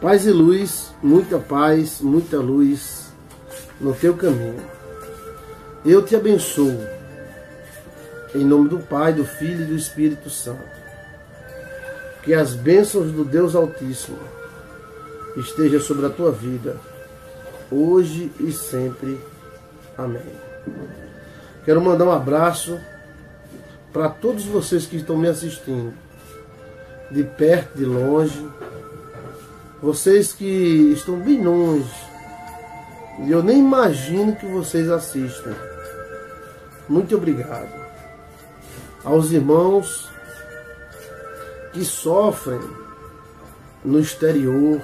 Paz e luz, muita paz, muita luz no teu caminho. Eu te abençoo, em nome do Pai, do Filho e do Espírito Santo. Que as bênçãos do Deus Altíssimo estejam sobre a tua vida, hoje e sempre. Amém. Quero mandar um abraço para todos vocês que estão me assistindo, de perto, de longe, vocês que estão bem longe, e eu nem imagino que vocês assistem. Muito obrigado. Aos irmãos que sofrem no exterior,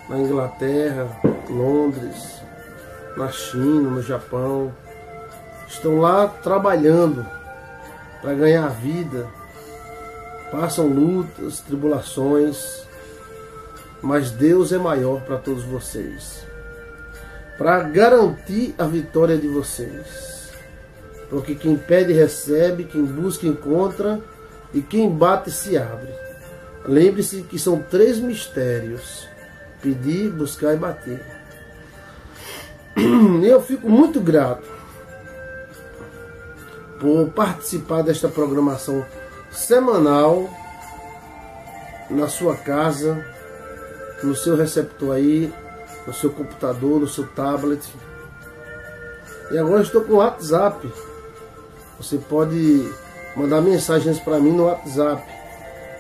na Inglaterra, Londres, na China, no Japão, estão lá trabalhando para ganhar vida, passam lutas, tribulações, mas Deus é maior para todos vocês, para garantir a vitória de vocês. Porque quem pede recebe, quem busca encontra, e quem bate se abre. Lembre-se que são 3 mistérios: pedir, buscar e bater. Eu fico muito grato por participar desta programação semanal na sua casa, no seu receptor aí, no seu computador, no seu tablet. E agora estou com o WhatsApp. Você pode mandar mensagens para mim no WhatsApp.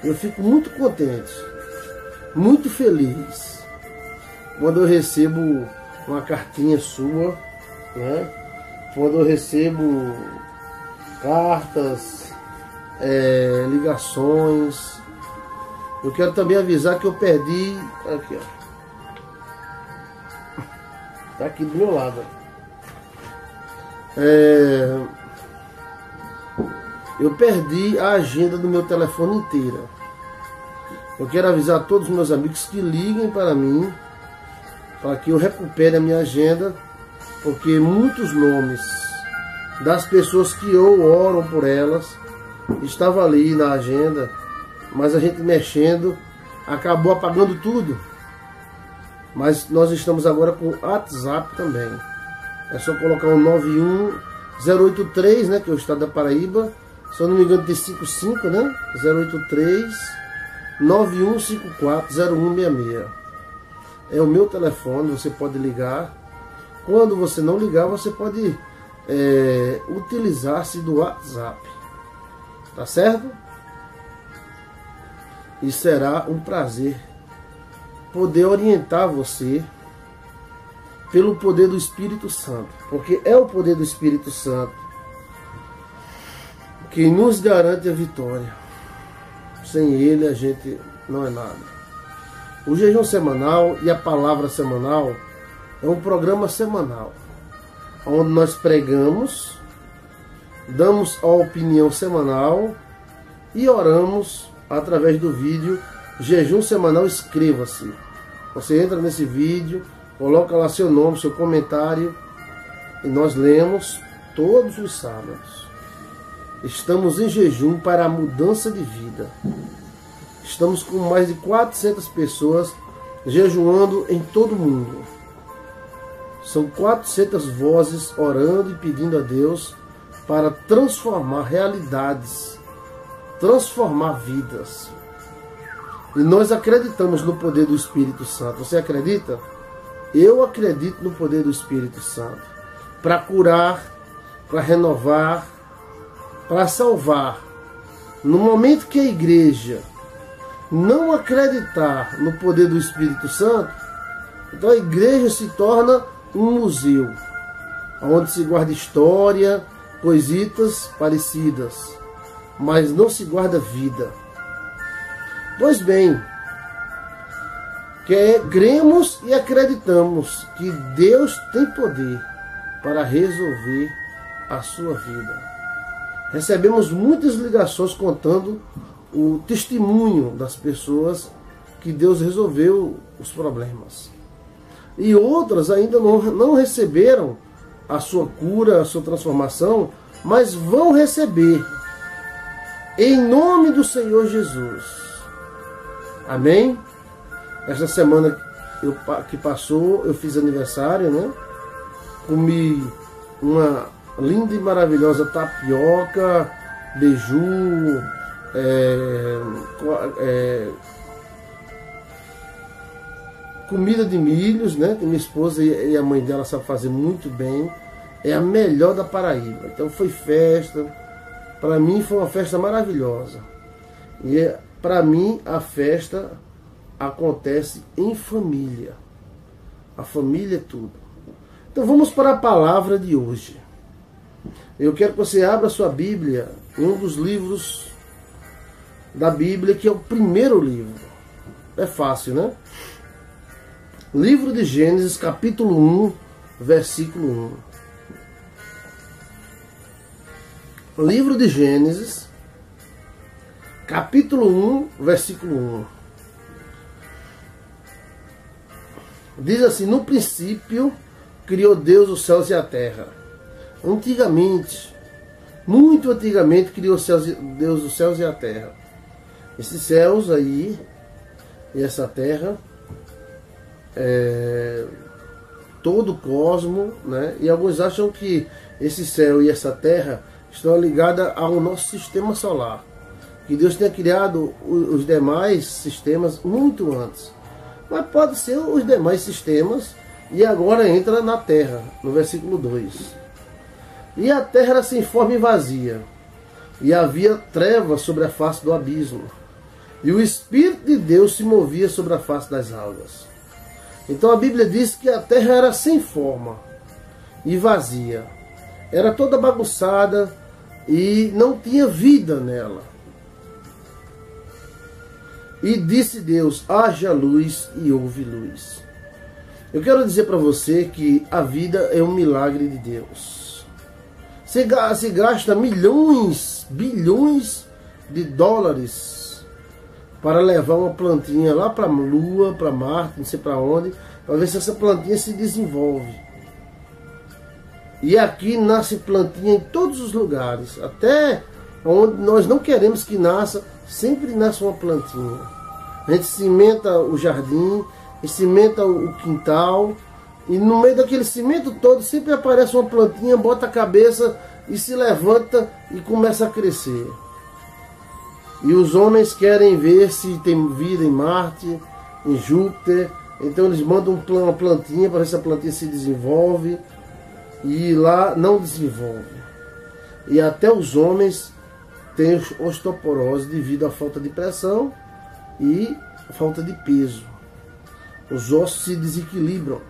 Eu fico muito contente, muito feliz quando eu recebo uma cartinha sua, né? Quando eu recebo cartas, ligações. Eu quero também avisar que eu perdi, aqui, ó, tá aqui do meu lado. Eu perdi a agenda do meu telefone inteira. Eu quero avisar a todos os meus amigos que liguem para mim, para que eu recupere a minha agenda, porque muitos nomes das pessoas que eu oro por elas estavam ali na agenda, mas a gente mexendo acabou apagando tudo. Mas nós estamos agora com o WhatsApp também. É só colocar o 91083, né, que é o estado da Paraíba. Se eu não me engano tem 55, né? 083 9154 0166. É o meu telefone, você pode ligar. Quando você não ligar, você pode utilizar-se do WhatsApp. Tá certo? E será um prazer poder orientar você pelo poder do Espírito Santo. Porque é o poder do Espírito Santo que nos garante a vitória. Sem ele a gente não é nada. O jejum semanal e a palavra semanal é um programa semanal, onde nós pregamos, damos a opinião semanal e oramos através do vídeo Jejum Semanal. Inscreva-se. Você entra nesse vídeo, coloca lá seu nome, seu comentário, e nós lemos todos os sábados. Estamos em jejum para a mudança de vida. Estamos com mais de 400 pessoas jejuando em todo o mundo. São 400 vozes orando e pedindo a Deus para transformar realidades, transformar vidas. E nós acreditamos no poder do Espírito Santo. Você acredita? Eu acredito no poder do Espírito Santo para curar, para renovar, para salvar. No momento que a igreja não acreditar no poder do Espírito Santo, então a igreja se torna um museu, onde se guarda história, coisitas parecidas, mas não se guarda vida. Pois bem, cremos e acreditamos que Deus tem poder para resolver a sua vida. Recebemos muitas ligações contando o testemunho das pessoas que Deus resolveu os problemas. E outras ainda não receberam a sua cura, a sua transformação, mas vão receber. Em nome do Senhor Jesus. Amém? Essa semana que passou, eu fiz aniversário, né? Comi uma linda e maravilhosa tapioca, beiju, comida de milhos, né? Que minha esposa e a mãe dela sabem fazer muito bem. É a melhor da Paraíba. Então foi festa. Para mim foi uma festa maravilhosa. E para mim a festa acontece em família. A família é tudo. Então vamos para a palavra de hoje. Eu quero que você abra sua Bíblia em um dos livros da Bíblia, que é o primeiro livro. É fácil, né? Livro de Gênesis, capítulo 1, versículo 1. Livro de Gênesis, capítulo 1, versículo 1. Diz assim: no princípio criou Deus os céus e a terra. Antigamente, muito antigamente, criou Deus os céus e a terra. Esses céus aí e essa terra, todo o cosmo, né? E alguns acham que esse céu e essa terra estão ligadas ao nosso sistema solar, que Deus tenha criado os demais sistemas muito antes. Mas pode ser os demais sistemas, e agora entra na terra, no versículo 2. E a terra era sem forma e vazia, e havia trevas sobre a face do abismo, e o Espírito de Deus se movia sobre a face das águas. Então a Bíblia diz que a terra era sem forma e vazia, era toda bagunçada e não tinha vida nela. E disse Deus: haja luz, e houve luz. Eu quero dizer para você que a vida é um milagre de Deus. Se gasta milhões, bilhões de dólares para levar uma plantinha lá para a Lua, para Marte, não sei para onde, para ver se essa plantinha se desenvolve. E aqui nasce plantinha em todos os lugares, até onde nós não queremos que nasça, sempre nasce uma plantinha. A gente cimenta o jardim, e cimenta o quintal, e no meio daquele cimento todo sempre aparece uma plantinha, bota a cabeça e se levanta e começa a crescer. E os homens querem ver se tem vida em Marte, em Júpiter, então eles mandam uma plantinha para ver se a plantinha se desenvolve, e lá não desenvolve. E até os homens têm osteoporose devido à falta de pressão e à falta de peso. Os ossos se desequilibram.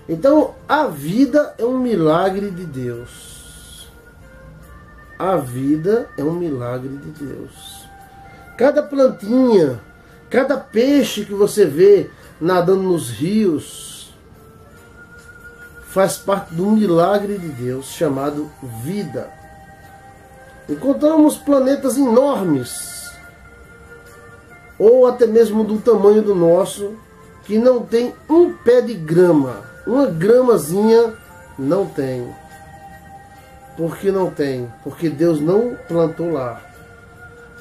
Então a vida é um milagre de Deus. A vida é um milagre de Deus. Cada plantinha, cada peixe que você vê nadando nos rios faz parte de um milagre de Deus chamado vida. Encontramos planetas enormes, ou até mesmo do tamanho do nosso, que não tem um pé de grama, uma gramazinha não tem. Por que não tem? Porque Deus não plantou lá.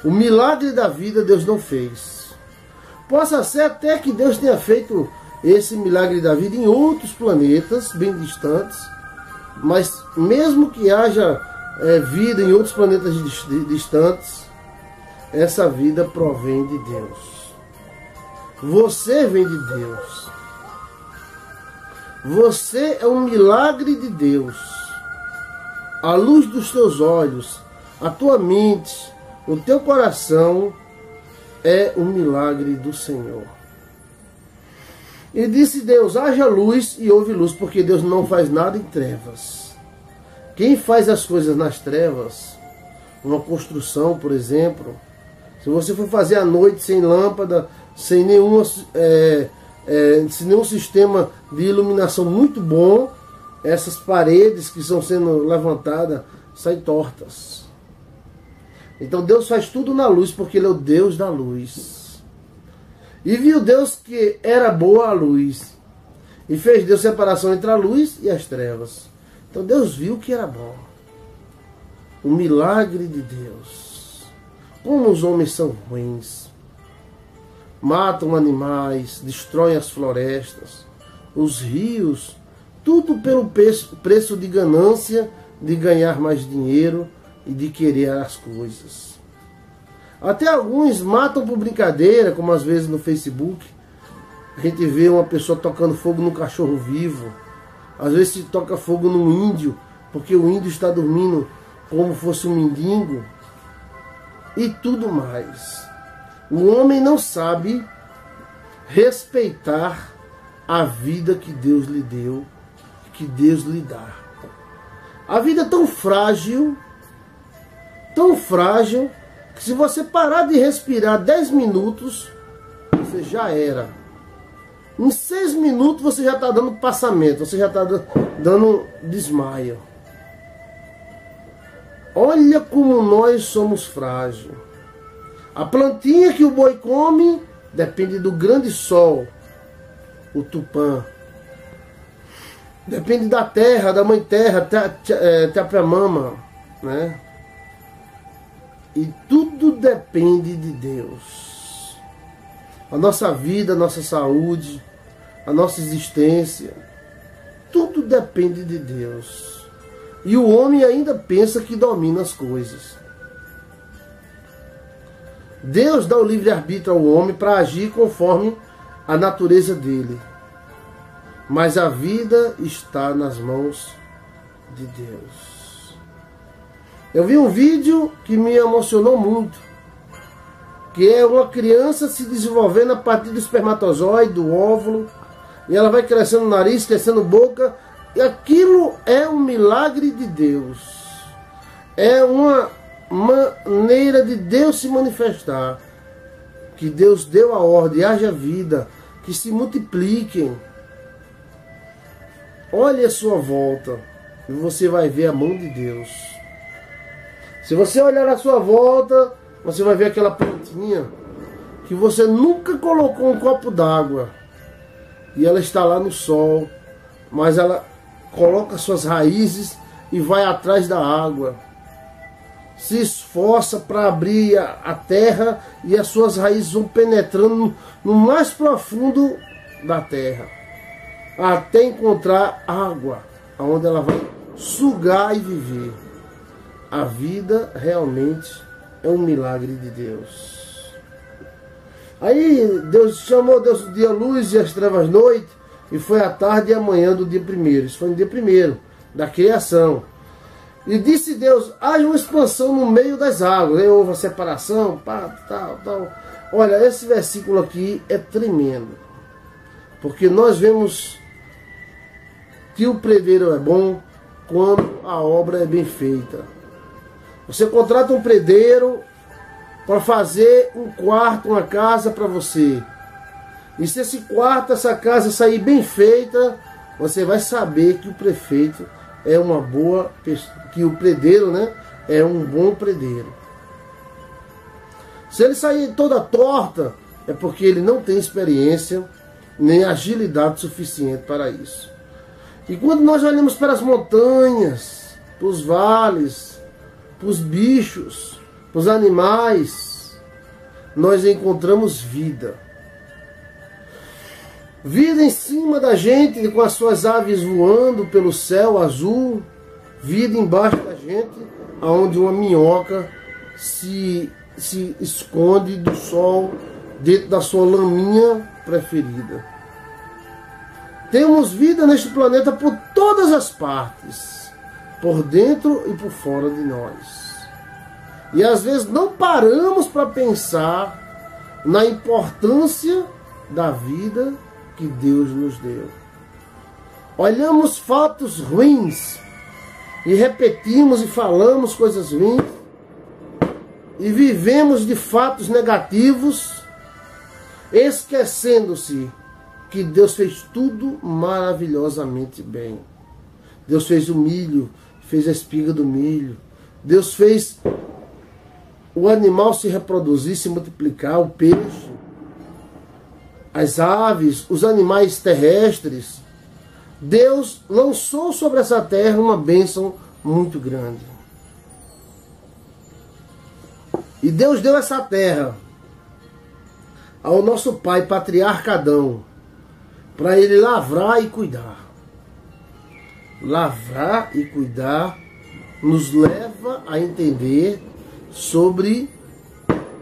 O milagre da vida Deus não fez. Possa ser até que Deus tenha feito esse milagre da vida em outros planetas bem distantes, mas mesmo que haja vida em outros planetas distantes, essa vida provém de Deus. Você vem de Deus. Você é um milagre de Deus. A luz dos teus olhos, a tua mente, o teu coração é um milagre do Senhor. E disse Deus: haja luz, e houve luz, porque Deus não faz nada em trevas. Quem faz as coisas nas trevas, uma construção, por exemplo, se você for fazer à noite sem lâmpada, sem nenhum sistema de iluminação muito bom, essas paredes que estão sendo levantadas saem tortas. Então Deus faz tudo na luz, porque Ele é o Deus da luz. E viu Deus que era boa a luz, e fez Deus separação entre a luz e as trevas. Então Deus viu que era bom. O milagre de Deus. Como os homens são ruins. matam animais, destroem as florestas, os rios, tudo pelo preço de ganância, de ganhar mais dinheiro e de querer as coisas. Até alguns matam por brincadeira, como às vezes no Facebook. A gente vê uma pessoa tocando fogo num cachorro vivo. Às vezes se toca fogo num índio, porque o índio está dormindo como fosse um mendigo. E tudo mais. O homem não sabe respeitar a vida que Deus lhe deu, que Deus lhe dá. A vida é tão frágil, que se você parar de respirar 10 minutos, você já era. Em 6 minutos você já está dando passamento, você já está dando desmaio. Olha como nós somos frágeis. A plantinha que o boi come depende do grande sol, o tupã. Depende da terra, da mãe terra, Tapemama, né? E tudo depende de Deus. A nossa vida, a nossa saúde, a nossa existência, tudo depende de Deus. E o homem ainda pensa que domina as coisas. Deus dá o livre-arbítrio ao homem para agir conforme a natureza dele. Mas a vida está nas mãos de Deus. Eu vi um vídeo que me emocionou muito, que é uma criança se desenvolvendo a partir do espermatozoide, do óvulo, e ela vai crescendo o nariz, crescendo boca, e aquilo é um milagre de Deus. É uma maneira de Deus se manifestar, que Deus deu a ordem, haja vida, que se multipliquem. Olhe a sua volta e você vai ver a mão de Deus. Se você olhar à sua volta, você vai ver aquela plantinha que você nunca colocou um copo d'água e ela está lá no sol, mas ela coloca suas raízes e vai atrás da água. Se esforça para abrir a terra e as suas raízes vão penetrando no mais profundo da terra, até encontrar água, onde ela vai sugar e viver. A vida realmente é um milagre de Deus. Aí Deus chamou Deus o dia luz e as trevas noite, e foi a tarde e a manhã do dia primeiro. Isso foi no dia primeiro da criação. E disse Deus, haja uma expansão no meio das águas. Aí houve a separação, tal. Olha, esse versículo aqui é tremendo, porque nós vemos que o predeiro é bom quando a obra é bem feita. Você contrata um predeiro para fazer um quarto, uma casa para você. E se esse quarto, essa casa sair bem feita, você vai saber que o prefeito é uma boa pessoa, que o predeiro, né, é um bom predeiro. Se ele sair toda torta, é porque ele não tem experiência nem agilidade suficiente para isso. E quando nós olhamos para as montanhas, para os vales, para os bichos, para os animais, nós encontramos vida. Vida em cima da gente, com as suas aves voando pelo céu azul. Vida embaixo da gente, onde uma minhoca se esconde do sol dentro da sua laminha preferida. Temos vida neste planeta por todas as partes, por dentro e por fora de nós. E às vezes não paramos para pensar na importância da vida que Deus nos deu. Olhamos fatos ruins e repetimos e falamos coisas ruins e vivemos de fatos negativos, esquecendo-se que Deus fez tudo maravilhosamente bem. Deus fez o milho, fez a espiga do milho. Deus fez o animal se reproduzir, se multiplicar, o peixe, as aves, os animais terrestres. Deus lançou sobre essa terra uma bênção muito grande. E Deus deu essa terra ao nosso pai patriarca Adão, para ele lavrar e cuidar. Lavrar e cuidar nos leva a entender sobre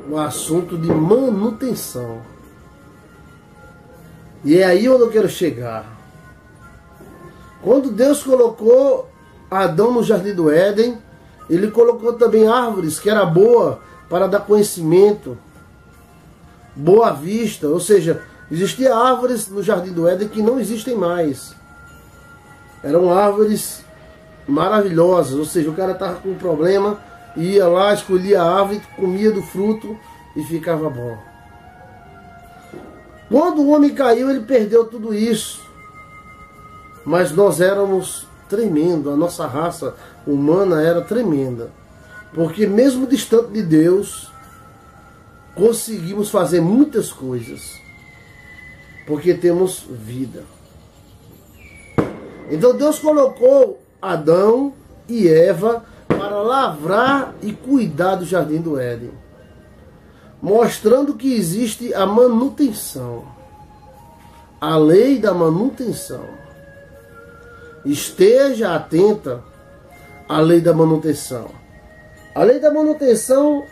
o assunto de manutenção. E é aí onde eu quero chegar. Quando Deus colocou Adão no jardim do Éden, ele colocou também árvores que era boa para dar conhecimento, boa vista, ou seja, existiam árvores no jardim do Éden que não existem mais. Eram árvores maravilhosas, ou seja, o cara estava com um problema, ia lá, escolhia a árvore, comia do fruto e ficava bom. Quando o homem caiu, ele perdeu tudo isso. Mas nós éramos tremendo, a nossa raça humana era tremenda. Porque mesmo distante de Deus, conseguimos fazer muitas coisas. Porque temos vida. Então Deus colocou Adão e Eva para lavrar e cuidar do jardim do Éden, mostrando que existe a manutenção, a lei da manutenção. Esteja atenta à lei da manutenção. A lei da manutenção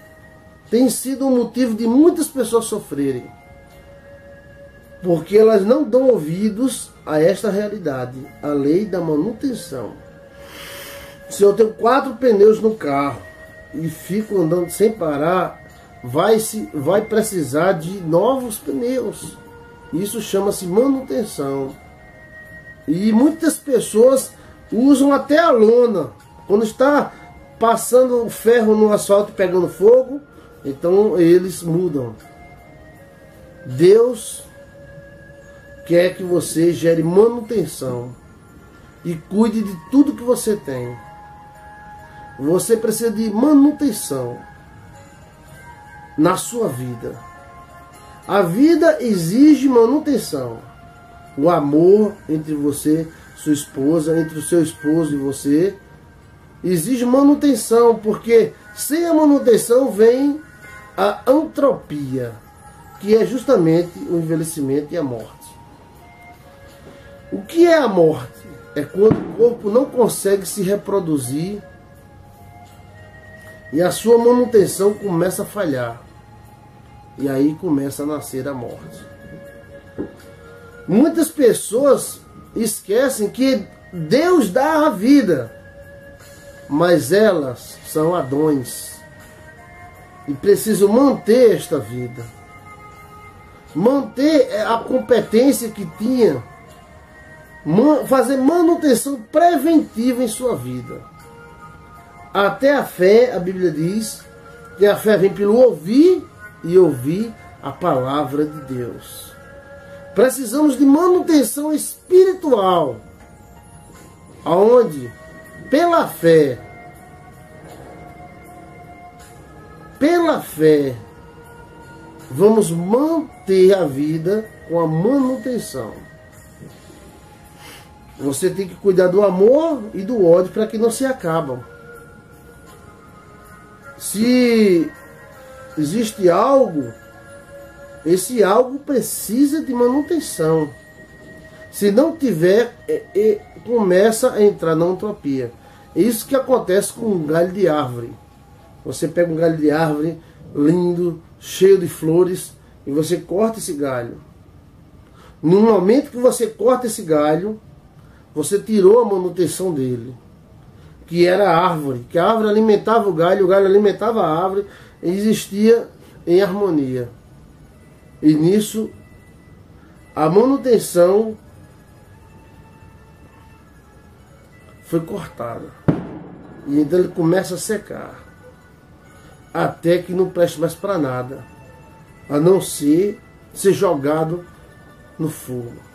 tem sido um motivo de muitas pessoas sofrerem, porque elas não dão ouvidos a esta realidade, a lei da manutenção. Se eu tenho 4 pneus no carro e fico andando sem parar, vai precisar de novos pneus. Isso chama-se manutenção. E muitas pessoas usam até a lona. Quando está passando o ferro no asfalto e pegando fogo, então eles mudam. Deus quer que você gere manutenção e cuide de tudo que você tem. Você precisa de manutenção na sua vida. A vida exige manutenção. O amor entre você, sua esposa, entre o seu esposo e você, exige manutenção, porque sem a manutenção vem a antropia, que é justamente o envelhecimento e a morte. O que é a morte? É quando o corpo não consegue se reproduzir e a sua manutenção começa a falhar. E aí começa a nascer a morte. Muitas pessoas esquecem que Deus dá a vida, mas elas são Adões e precisam manter esta vida, manter a competência que tinha, fazer manutenção preventiva em sua vida. Até a fé, a Bíblia diz que a fé vem pelo ouvir e ouvir a palavra de Deus. Precisamos de manutenção espiritual, aonde pela fé, vamos manter a vida com a manutenção. Você tem que cuidar do amor e do ódio para que não se acabam. Se existe algo, esse algo precisa de manutenção. Se não tiver, começa a entrar na entropia. É isso que acontece com um galho de árvore. Você pega um galho de árvore lindo, cheio de flores, e você corta esse galho. No momento que você corta esse galho, você tirou a manutenção dele, que era a árvore, que a árvore alimentava o galho alimentava a árvore, e existia em harmonia. E nisso, a manutenção foi cortada. E então ele começa a secar, até que não preste mais para nada, a não ser jogado no fogo.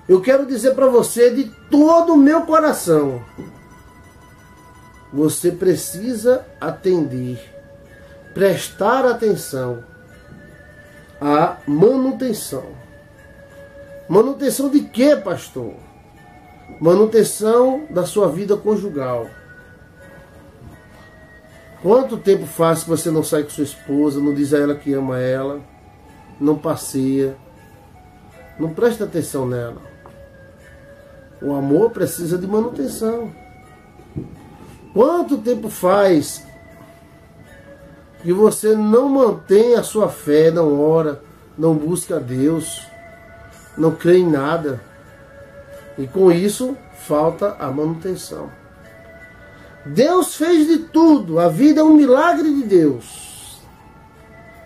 Eu quero dizer para você de todo o meu coração, você precisa atender, prestar atenção à manutenção. Manutenção de quê, pastor? Manutenção da sua vida conjugal. Quanto tempo faz que você não sai com sua esposa, não diz a ela que ama ela? não passeia, não presta atenção nela. O amor precisa de manutenção. Quanto tempo faz que você não mantém a sua fé, não ora, não busca a Deus, não crê em nada? E com isso falta a manutenção. Deus fez de tudo, a vida é um milagre de Deus.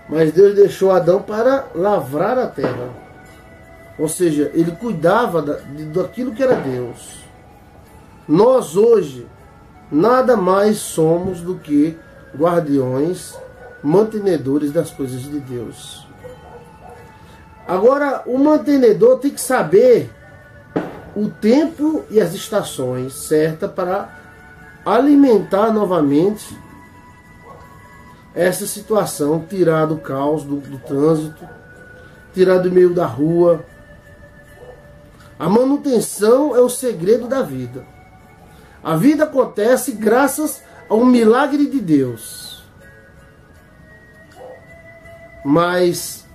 Mas Deus deixou Adão para lavrar a terra. Ou seja, ele cuidava daquilo que era Deus. Nós hoje nada mais somos do que guardiões, mantenedores das coisas de Deus. Agora, o mantenedor tem que saber o tempo e as estações certas para alimentar novamente essa situação, tirar do caos, do trânsito, tirar do meio da rua. A manutenção é o segredo da vida. A vida acontece graças a um milagre de Deus. Mas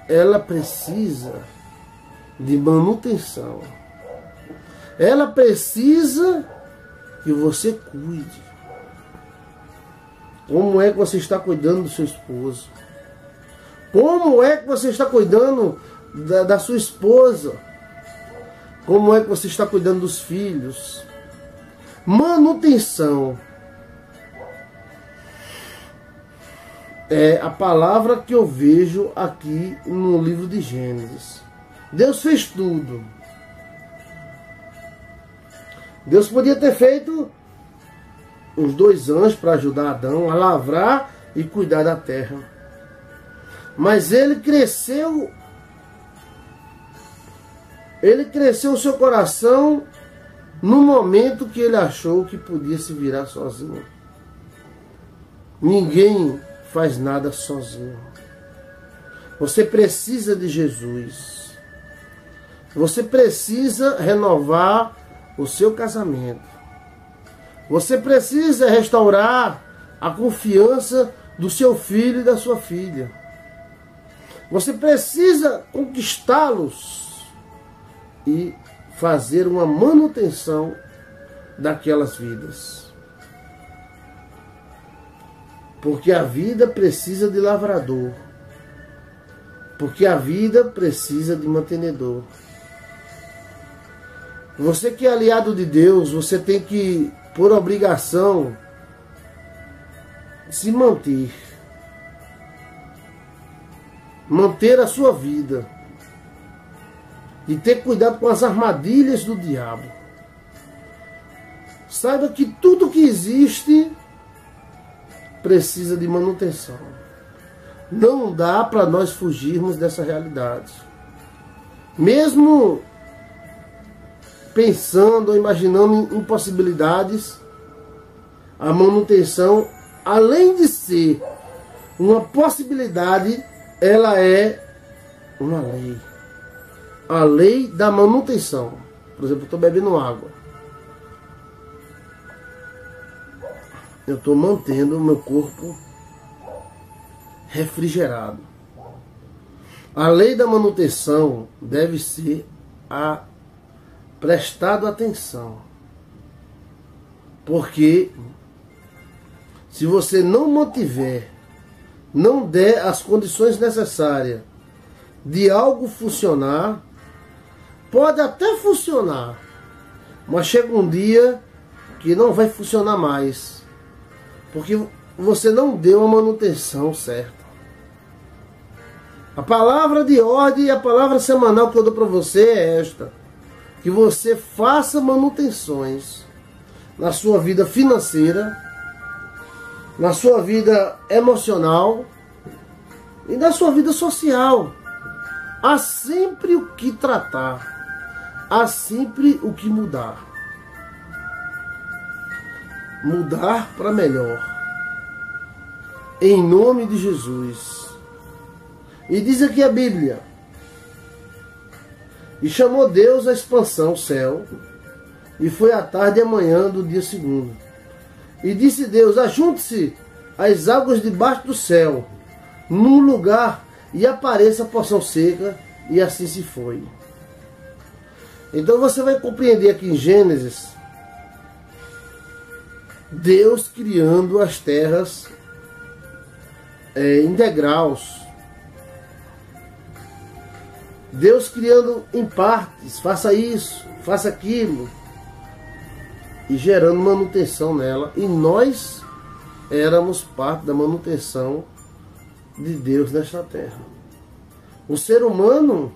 ela precisa de manutenção. Ela precisa que você cuide. Como é que você está cuidando do seu esposo? Como é que você está cuidando da sua esposa? Como é que você está cuidando dos filhos? Manutenção é a palavra que eu vejo aqui no livro de Gênesis. Deus fez tudo. Deus podia ter feito os 2 anjos para ajudar Adão a lavrar e cuidar da terra. Mas ele cresceu o seu coração no momento que ele achou que podia se virar sozinho. Ninguém faz nada sozinho. Você precisa de Jesus. Você precisa renovar o seu casamento. Você precisa restaurar a confiança do seu filho e da sua filha. Você precisa conquistá-los e fazer uma manutenção daquelas vidas. Porque a vida precisa de lavrador. Porque a vida precisa de mantenedor. Você que é aliado de Deus, você tem que, por obrigação, se manter. Manter a sua vida. E ter cuidado com as armadilhas do diabo. Saiba que tudo que existe precisa de manutenção. Não dá para nós fugirmos dessa realidade. Mesmo pensando ou imaginando em impossibilidades, a manutenção, além de ser uma possibilidade, ela é uma lei. A lei da manutenção. Por exemplo, eu estou bebendo água. Eu estou mantendo o meu corpo refrigerado. A lei da manutenção deve ser prestado atenção. Porque se você não mantiver, não der as condições necessárias de algo funcionar, pode até funcionar, mas chega um dia que não vai funcionar mais. Porque você não deu a manutenção certa. A palavra de ordem e a palavra semanal que eu dou para você é esta: que você faça manutenções na sua vida financeira, na sua vida emocional e na sua vida social. Há sempre o que tratar, há sempre o que mudar. Mudar para melhor. Em nome de Jesus. E diz aqui a Bíblia: e chamou Deus a expansão, o céu, e foi à tarde e à manhã do dia segundo. E disse Deus: ajunte-se as águas debaixo do céu, num lugar, e apareça a porção seca, e assim se foi. Então você vai compreender aqui em Gênesis, Deus criando as terras em degraus. Deus criando em partes, faça isso, faça aquilo, e gerando manutenção nela. E nós éramos parte da manutenção de Deus nesta terra. O ser humano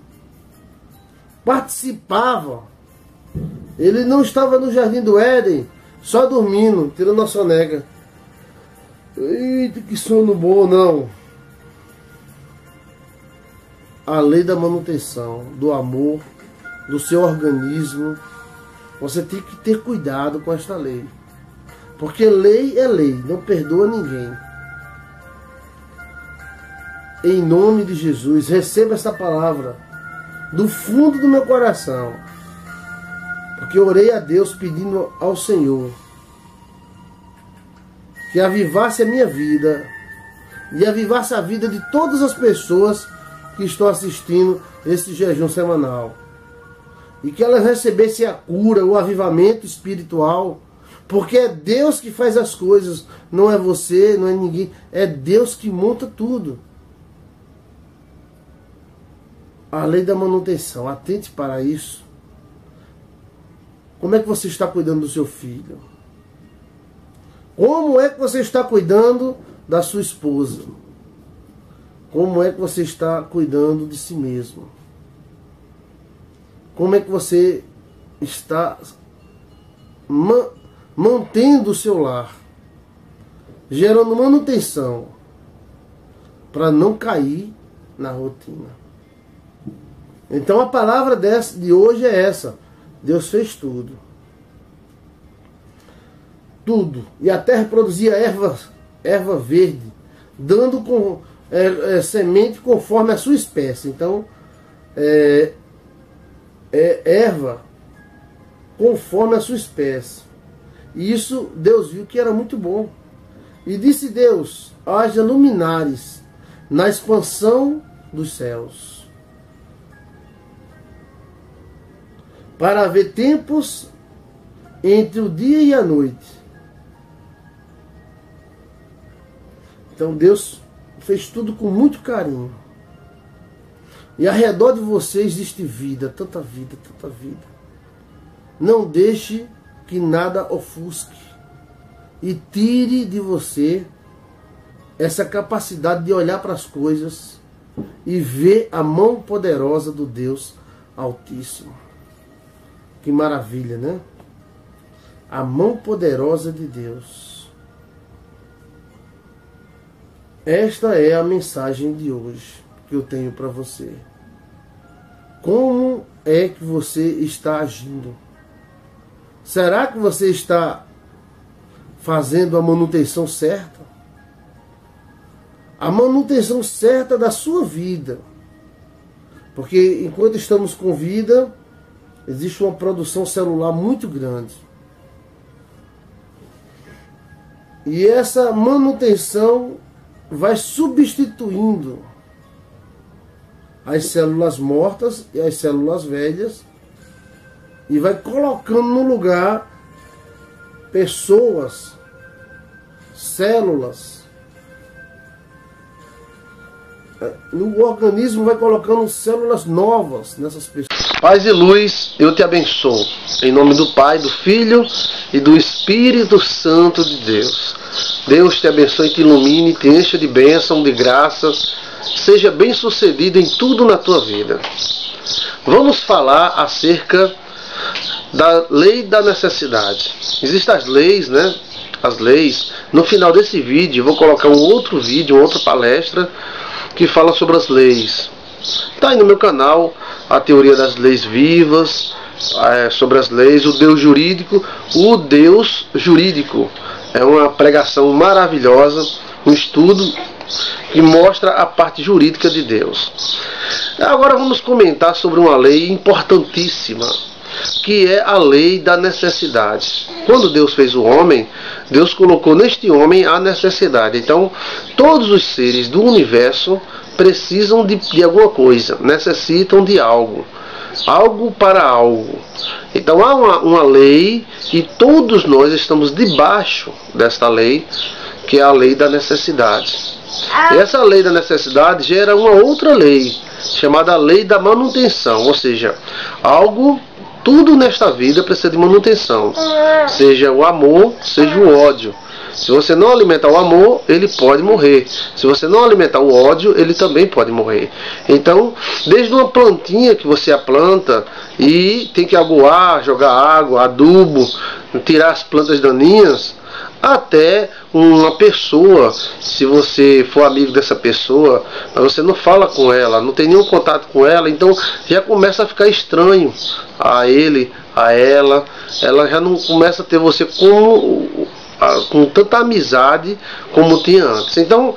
participava. Ele não estava no jardim do Éden só dormindo, tirando a soneca. Eita, que sono bom, não. A lei da manutenção, do amor, do seu organismo. Você tem que ter cuidado com esta lei. Porque lei é lei, não perdoa ninguém. Em nome de Jesus, receba essa palavra do fundo do meu coração. Porque eu orei a Deus pedindo ao Senhor que avivasse a minha vida e avivasse a vida de todas as pessoas que estão assistindo esse jejum semanal. E que elas recebessem a cura, o avivamento espiritual. Porque é Deus que faz as coisas, não é você, não é ninguém. É Deus que monta tudo. A lei da manutenção, atente para isso. Como é que você está cuidando do seu filho? Como é que você está cuidando da sua esposa? Como é que você está cuidando de si mesmo? Como é que você está mantendo o seu lar? Gerando manutenção para não cair na rotina. Então a palavra de hoje é essa. Deus fez tudo. Tudo. E a terra produzia erva verde, dando semente conforme a sua espécie. Então, erva conforme a sua espécie. E isso Deus viu que era muito bom. E disse Deus: haja luminares na expansão dos céus, para haver tempos entre o dia e a noite. Então Deus fez tudo com muito carinho. E ao redor de você existe vida, tanta vida, tanta vida. Não deixe que nada ofusque e tire de você essa capacidade de olhar para as coisas e ver a mão poderosa do Deus Altíssimo. Que maravilha, né? A mão poderosa de Deus. Esta é a mensagem de hoje que eu tenho para você. Como é que você está agindo? Será que você está fazendo a manutenção certa? A manutenção certa da sua vida. Porque enquanto estamos com vida, existe uma produção celular muito grande. E essa manutenção vai substituindo as células mortas e as células velhas e vai colocando no lugar pessoas, células. No organismo vai colocando células novas nessas pessoas. Paz e luz, eu te abençoo. Em nome do Pai, do Filho e do Espírito Santo de Deus. Deus te abençoe, te ilumine, te encha de bênção, de graças. Seja bem sucedido em tudo na tua vida. Vamos falar acerca da lei da necessidade. Existem as leis, né? As leis. No final desse vídeo, eu vou colocar um outro vídeo, outra palestra, que fala sobre as leis. Está aí no meu canal a teoria das leis vivas, sobre as leis, o Deus jurídico. O Deus jurídico é uma pregação maravilhosa, um estudo que mostra a parte jurídica de Deus. Agora vamos comentar sobre uma lei importantíssima. que é a lei da necessidade. Quando Deus fez o homem, Deus colocou neste homem a necessidade. Então, todos os seres do universo precisam de alguma coisa, necessitam de algo. Algo para algo. Então há uma lei e todos nós estamos debaixo desta lei, que é a lei da necessidade. E essa lei da necessidade gera uma outra lei, chamada lei da manutenção, ou seja, tudo nesta vida precisa de manutenção, seja o amor, seja o ódio. Se você não alimentar o amor, ele pode morrer. Se você não alimentar o ódio, ele também pode morrer. Então, desde uma plantinha que você a planta e tem que aguar, jogar água, adubo, tirar as plantas daninhas, até uma pessoa, se você for amigo dessa pessoa, mas você não fala com ela, não tem nenhum contato com ela, então já começa a ficar estranho a ele, a ela já não começa a ter você com tanta amizade como tinha antes. Então,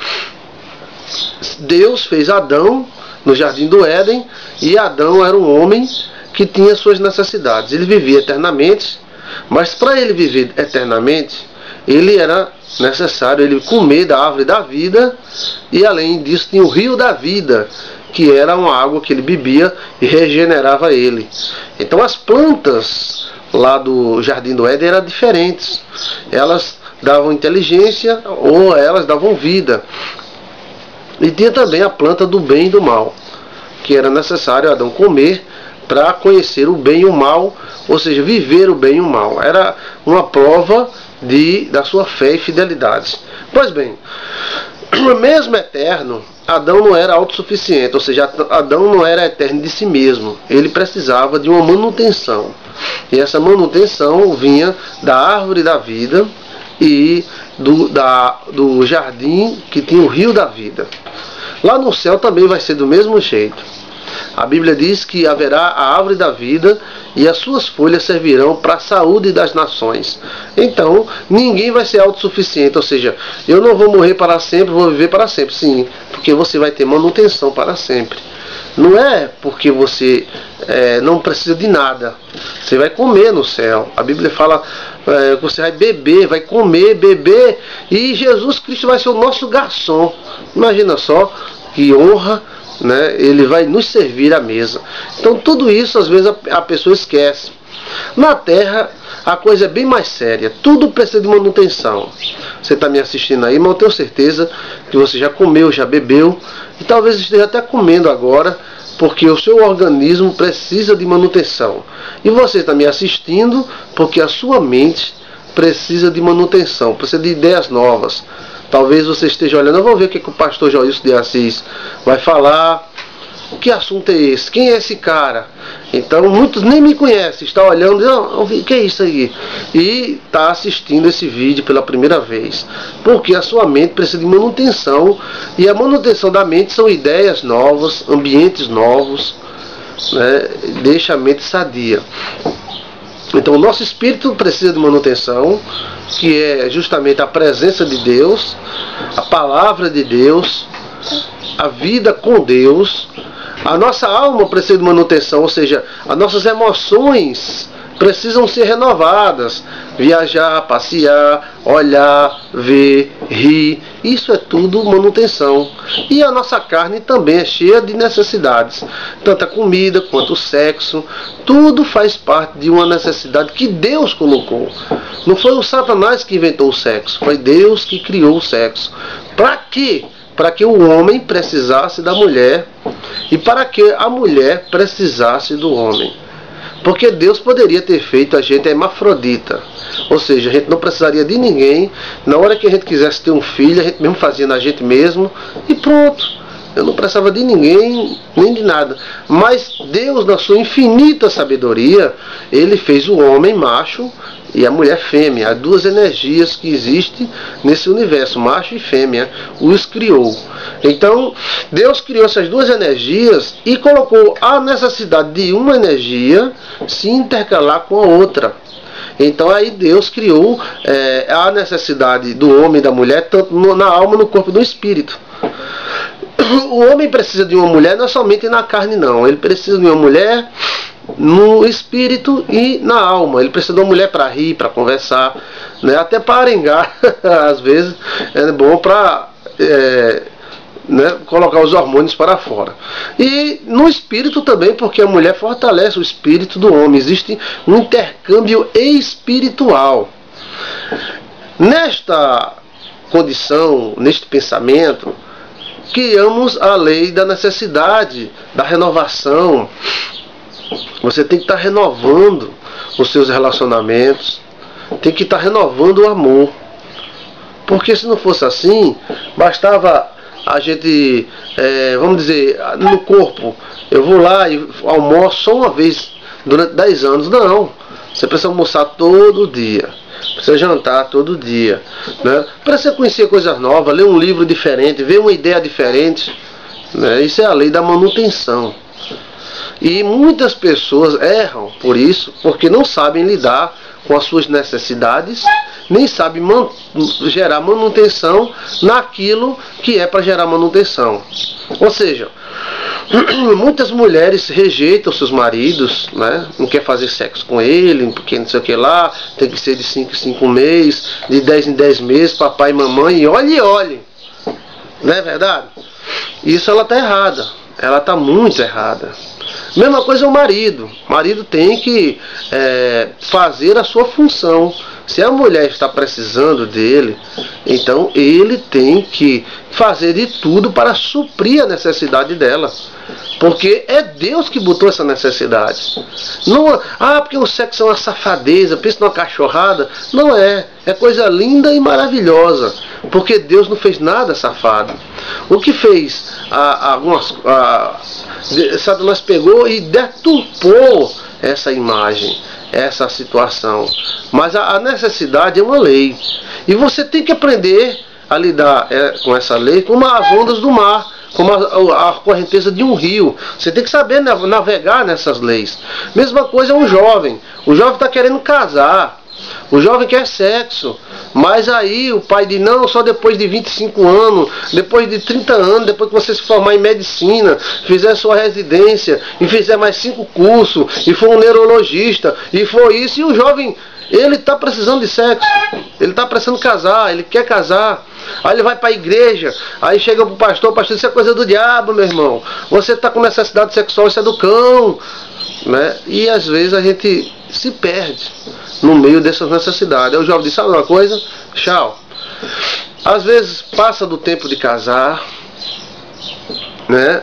Deus fez Adão no Jardim do Éden, e Adão era um homem que tinha suas necessidades. Ele vivia eternamente, mas para ele viver eternamente, ele era necessário ele comer da árvore da vida, e além disso tinha o rio da vida, que era uma água que ele bebia e regenerava ele. Então as plantas lá do Jardim do Éden eram diferentes. Elas davam inteligência ou elas davam vida. E tinha também a planta do bem e do mal, que era necessário Adão comer para conhecer o bem e o mal, ou seja, viver o bem e o mal. Era uma prova da sua fé e fidelidade. Pois bem, mesmo eterno, Adão não era autossuficiente, ou seja, Adão não era eterno de si mesmo. Ele precisava de uma manutenção. E essa manutenção vinha da árvore da vida e do jardim que tinha o rio da vida. Lá no céu também vai ser do mesmo jeito. A Bíblia diz que haverá a árvore da vida e as suas folhas servirão para a saúde das nações. Então, ninguém vai ser autossuficiente, ou seja, eu não vou morrer para sempre, vou viver para sempre. Sim, porque você vai ter manutenção para sempre. Não é porque você não precisa de nada. Você vai comer no céu. A Bíblia fala que você vai beber, vai comer, beber, e Jesus Cristo vai ser o nosso garçom. Imagina só que honra, né? Ele vai nos servir à mesa. Então tudo isso às vezes a pessoa esquece. Na terra a coisa é bem mais séria. Tudo precisa de manutenção. Você está me assistindo aí, mas eu tenho certeza que você já comeu, já bebeu, e talvez esteja até comendo agora, porque o seu organismo precisa de manutenção. E você está me assistindo porque a sua mente precisa de manutenção, precisa de ideias novas. Talvez você esteja olhando, eu vou ver o que o pastor Joilson de Assis vai falar. Que assunto é esse? Quem é esse cara? Então muitos nem me conhecem, está olhando, o que é isso aí? E está assistindo esse vídeo pela primeira vez. Porque a sua mente precisa de manutenção. E a manutenção da mente são ideias novas, ambientes novos, né? Deixa a mente sadia. Então o nosso espírito precisa de manutenção, que é justamente a presença de Deus, a palavra de Deus, a vida com Deus. A nossa alma precisa de manutenção, ou seja, as nossas emoções precisam ser renovadas. Viajar, passear, olhar, ver, rir, isso é tudo manutenção. E a nossa carne também é cheia de necessidades, tanto a comida quanto o sexo, tudo faz parte de uma necessidade que Deus colocou. Não foi o Satanás que inventou o sexo, foi Deus que criou o sexo. Para quê? Para que o homem precisasse da mulher e para que a mulher precisasse do homem. Porque Deus poderia ter feito a gente hermafrodita, ou seja, a gente não precisaria de ninguém. Na hora que a gente quisesse ter um filho, a gente mesmo fazia na gente mesmo e pronto. Eu não precisava de ninguém, nem de nada. Mas Deus, na sua infinita sabedoria, Ele fez o homem macho e a mulher fêmea. As duas energias que existem nesse universo, macho e fêmea, os criou. Então, Deus criou essas duas energias e colocou a necessidade de uma energia se intercalar com a outra. Então aí Deus criou a necessidade do homem e da mulher, tanto na alma, no corpo e no espírito. O homem precisa de uma mulher não é somente na carne não, ele precisa de uma mulher no espírito e na alma. Ele precisa de uma mulher para rir, para conversar, né? Até para arengar. Às vezes é bom para né, colocar os hormônios para fora. E no espírito também, porque a mulher fortalece o espírito do homem. Existe um intercâmbio espiritual. Nesta condição, neste pensamento, criamos a lei da necessidade, da renovação. Você tem que estar renovando os seus relacionamentos, tem que estar renovando o amor. Porque se não fosse assim, bastava a gente, vamos dizer, no corpo, eu vou lá e almoço só uma vez durante 10 anos. Não, você precisa almoçar todo dia, precisa jantar todo dia, né? Precisa conhecer coisas novas, ler um livro diferente, ver uma ideia diferente, né? Isso é a lei da manutenção. E muitas pessoas erram por isso, porque não sabem lidar com as suas necessidades, nem sabem gerar manutenção naquilo que é para gerar manutenção. Ou seja, muitas mulheres rejeitam seus maridos, né? Não quer fazer sexo com ele, porque não sei o que lá, tem que ser de 5 em 5 meses, de 10 em 10 meses, papai e mamãe, e olhe. Não é verdade? Isso ela está errada, ela está muito errada. Mesma coisa o marido. O marido tem que fazer a sua função. Se a mulher está precisando dele, então ele tem que fazer de tudo para suprir a necessidade dela. Porque é Deus que botou essa necessidade. Não, porque o sexo é uma safadeza, pensa numa cachorrada. Não é. É coisa linda e maravilhosa. Porque Deus não fez nada safado. O que fez Satanás pegou e deturpou essa imagem, essa situação. Mas a necessidade é uma lei. E você tem que aprender a lidar com essa lei como as ondas do mar, como a correnteza de um rio. Você tem que saber navegar nessas leis. Mesma coisa é um jovem. O jovem está querendo casar. O jovem quer sexo. Mas aí o pai diz, não, só depois de 25 anos, depois de 30 anos, depois que você se formar em medicina, fizer sua residência, e fizer mais 5 cursos, e for um neurologista, e for isso, e o jovem, ele está precisando de sexo, ele está precisando casar, ele quer casar. Aí ele vai para a igreja, aí chega para o pastor, isso é coisa do diabo, meu irmão. Você está com necessidade sexual, isso é do cão, né? E às vezes a gente se perde no meio dessas necessidades. Aí o jovem diz, sabe uma coisa? Tchau. Às vezes passa do tempo de casar, né?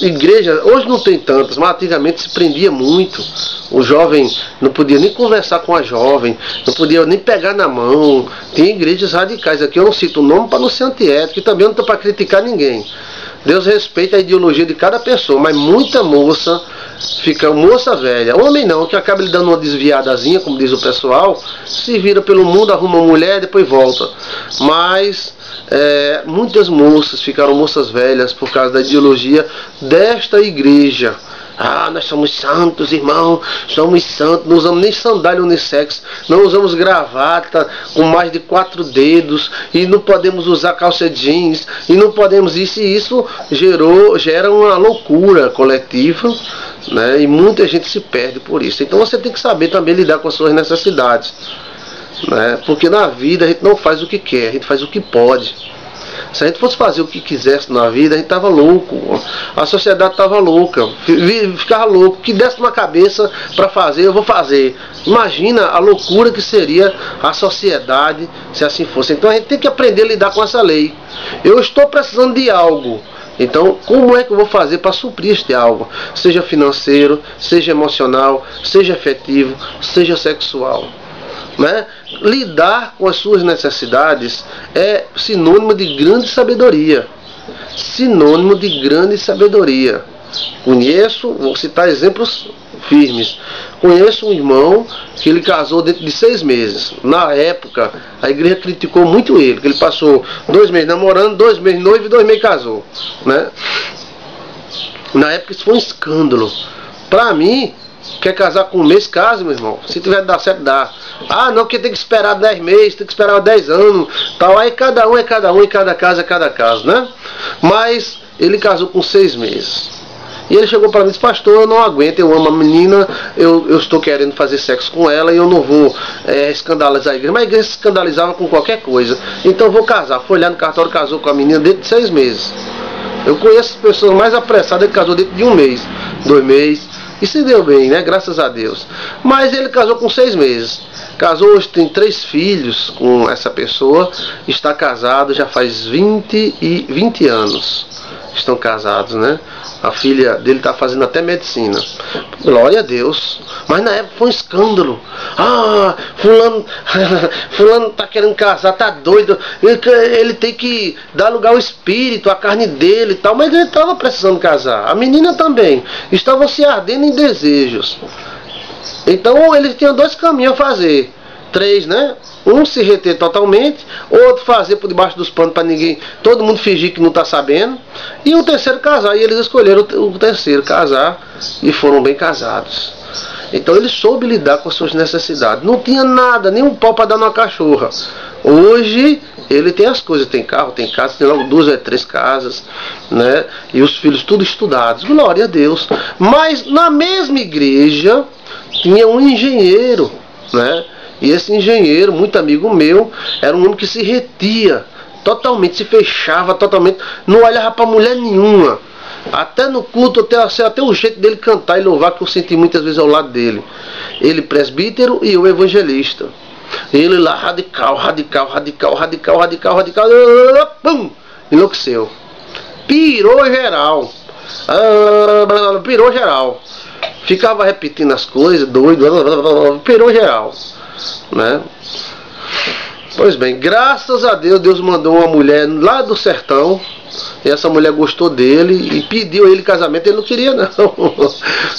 Igreja, hoje não tem tantas, mas antigamente se prendia muito. O jovem não podia nem conversar com a jovem, não podia nem pegar na mão. Tem igrejas radicais, aqui eu não cito o nome para não ser antiético, e também não estou para criticar ninguém. Deus respeita a ideologia de cada pessoa, mas muita moça fica moça velha, homem não, que acaba lhe dando uma desviadazinha, como diz o pessoal, se vira pelo mundo, arruma uma mulher, depois volta. Mas muitas moças ficaram moças velhas por causa da ideologia desta igreja. Nós somos santos, irmão, somos santos, não usamos nem sandália unissex, não usamos gravata com mais de 4 dedos, e não podemos usar calça jeans, e não podemos isso, e isso gera uma loucura coletiva, né? E muita gente se perde por isso. Então você tem que saber também lidar com as suas necessidades, né? Porque na vida a gente não faz o que quer, a gente faz o que pode. Se a gente fosse fazer o que quisesse na vida, a gente estava louco. A sociedade estava louca, ficava louco. O que desse na cabeça para fazer, eu vou fazer. Imagina a loucura que seria a sociedade se assim fosse. Então a gente tem que aprender a lidar com essa lei. Eu estou precisando de algo. Então, como é que eu vou fazer para suprir este algo? Seja financeiro, seja emocional, seja afetivo, seja sexual. Né? Lidar com as suas necessidades é sinônimo de grande sabedoria. Sinônimo de grande sabedoria. Conheço, vou citar exemplos firmes. Conheço um irmão que ele casou dentro de 6 meses. Na época, a igreja criticou muito ele, que ele passou 2 meses namorando, 2 meses noivo e 2 meses casou, né? Na época isso foi um escândalo. Pra mim, quer casar com 1 mês, casa, meu irmão. Se tiver de dar certo, dá. Não, porque tem que esperar 10 meses, tem que esperar 10 anos, tal. Aí cada um, e cada casa é cada caso, né? Mas ele casou com 6 meses. E ele chegou para mim e disse: pastor, eu não aguento, eu amo a menina, eu estou querendo fazer sexo com ela e eu não vou escandalizar a igreja. Mas a igreja se escandalizava com qualquer coisa. Então eu vou casar. Foi lá no cartório, casou com a menina dentro de 6 meses. Eu conheço pessoas mais apressadas que casou dentro de 1 mês, 2 meses. E se deu bem, né? Graças a Deus. Mas ele casou com 6 meses. Casou, hoje tem 3 filhos com essa pessoa. Está casado já faz 20 anos. Estão casados, né? A filha dele está fazendo até medicina. Glória a Deus. Mas na época foi um escândalo. Ah, fulano tá querendo casar, tá doido. Ele tem que dar lugar ao espírito, à carne dele e tal. Mas ele estava precisando casar. A menina também. Estavam se ardendo em desejos. Então ele tinha 2 caminhos a fazer. 3, né? Um se reter totalmente, outro fazer por debaixo dos panos para ninguém, todo mundo fingir que não está sabendo, e o terceiro casar. E eles escolheram o terceiro casar e foram bem casados. Então ele soube lidar com as suas necessidades. Não tinha nada, nem um pau para dar numa cachorra. Hoje ele tem as coisas, tem carro, tem casa, tem logo 2 ou 3 casas, né? E os filhos tudo estudados. Glória a Deus. Mas na mesma igreja tinha um engenheiro, né? E esse engenheiro, muito amigo meu, era um homem que se retia totalmente, se fechava totalmente, não olhava para mulher nenhuma. Até no culto, até o jeito dele cantar e louvar, que eu senti muitas vezes ao lado dele. Ele presbítero e eu evangelista. Ele lá radical, pum, enlouqueceu. Pirou geral. Pirou geral. Ficava repetindo as coisas, doido, pirou geral. Né? Pois bem, graças a Deus, Deus mandou uma mulher lá do sertão. E essa mulher gostou dele e pediu a ele casamento. Ele não queria não.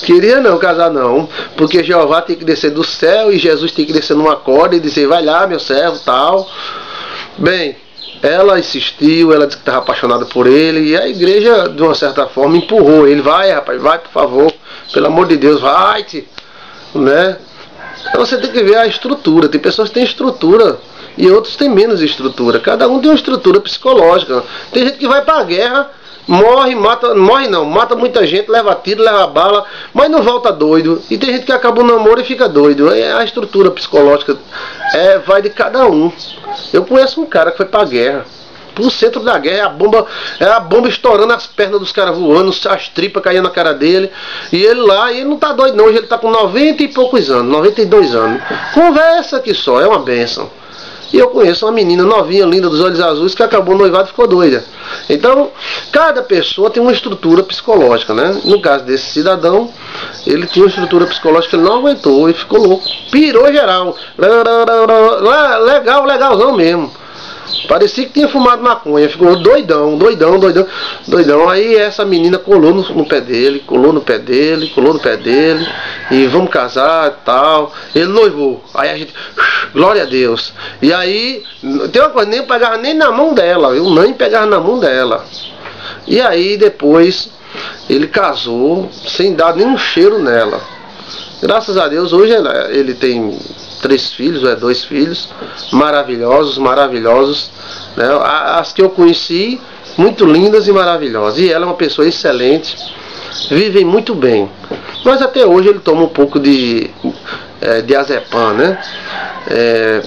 Queria não casar não. Porque Jeová tem que descer do céu e Jesus tem que descer numa corda e dizer: vai lá, meu servo, tal. Bem, ela insistiu, ela disse que estava apaixonada por ele. E a igreja, de uma certa forma, empurrou ele: vai, rapaz, vai, por favor, pelo amor de Deus, vai-te, né? Então você tem que ver a estrutura. Tem pessoas que têm estrutura e outros têm menos estrutura. Cada um tem uma estrutura psicológica. Tem gente que vai para a guerra, mata muita gente, leva tiro, leva bala, mas não volta doido. E tem gente que acaba o namoro e fica doido. A estrutura psicológica vai de cada um. Eu conheço um cara que foi para a guerra. Pro centro da guerra, a bomba estourando, as pernas dos caras voando, as tripas caindo na cara dele. E ele lá, e ele não tá doido não, hoje ele tá com 90 e poucos anos, 92 anos. Conversa que só, é uma bênção. E eu conheço uma menina novinha, linda, dos olhos azuis, que acabou noivado e ficou doida. Então, cada pessoa tem uma estrutura psicológica, né? No caso desse cidadão, ele tinha uma estrutura psicológica, ele não aguentou e ficou louco. Pirou geral. Legalzão mesmo. Parecia que tinha fumado maconha, ficou doidão. Aí essa menina colou no pé dele, e vamos casar e tal. Ele noivou. Aí a gente, glória a Deus. E aí, tem uma coisa, nem pegava nem na mão dela, viu? Nem pegava na mão dela. E aí depois ele casou sem dar nenhum cheiro nela. Graças a Deus, hoje ele tem 3 filhos, 2 filhos, maravilhosos, né? As que eu conheci, muito lindas e maravilhosas. E ela é uma pessoa excelente, vivem muito bem. Mas até hoje ele toma um pouco de diazepam, né?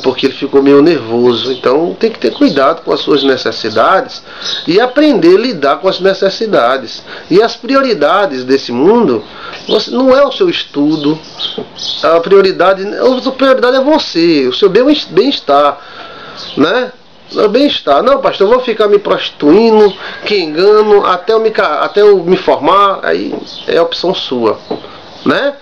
Porque ele ficou meio nervoso. Então tem que ter cuidado com as suas necessidades e aprender a lidar com as necessidades. E as prioridades desse mundo não é o seu estudo. A prioridade é você, o seu bem-estar, né? O bem-estar. Não, pastor, eu vou ficar me prostituindo, quengando até eu me formar. Aí é opção sua, né?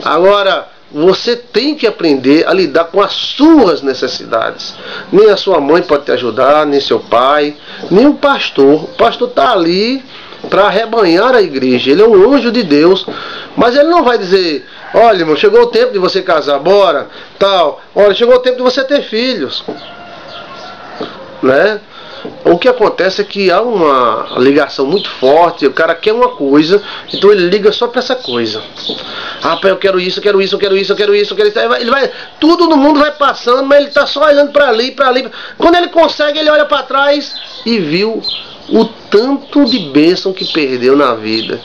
Agora, você tem que aprender a lidar com as suas necessidades. Nem a sua mãe pode te ajudar, nem seu pai, nem o pastor. O pastor está ali para arrebanhar a igreja. Ele é um anjo de Deus. Mas ele não vai dizer: olha, irmão, chegou o tempo de você casar, bora, tal. Olha, chegou o tempo de você ter filhos, né? O que acontece é que há uma ligação muito forte. O cara quer uma coisa, então ele liga só para essa coisa. Rapaz, eu quero isso. Ele vai, tudo no mundo vai passando, mas ele está só olhando para ali. Quando ele consegue, ele olha para trás e viu o tanto de bênção que perdeu na vida.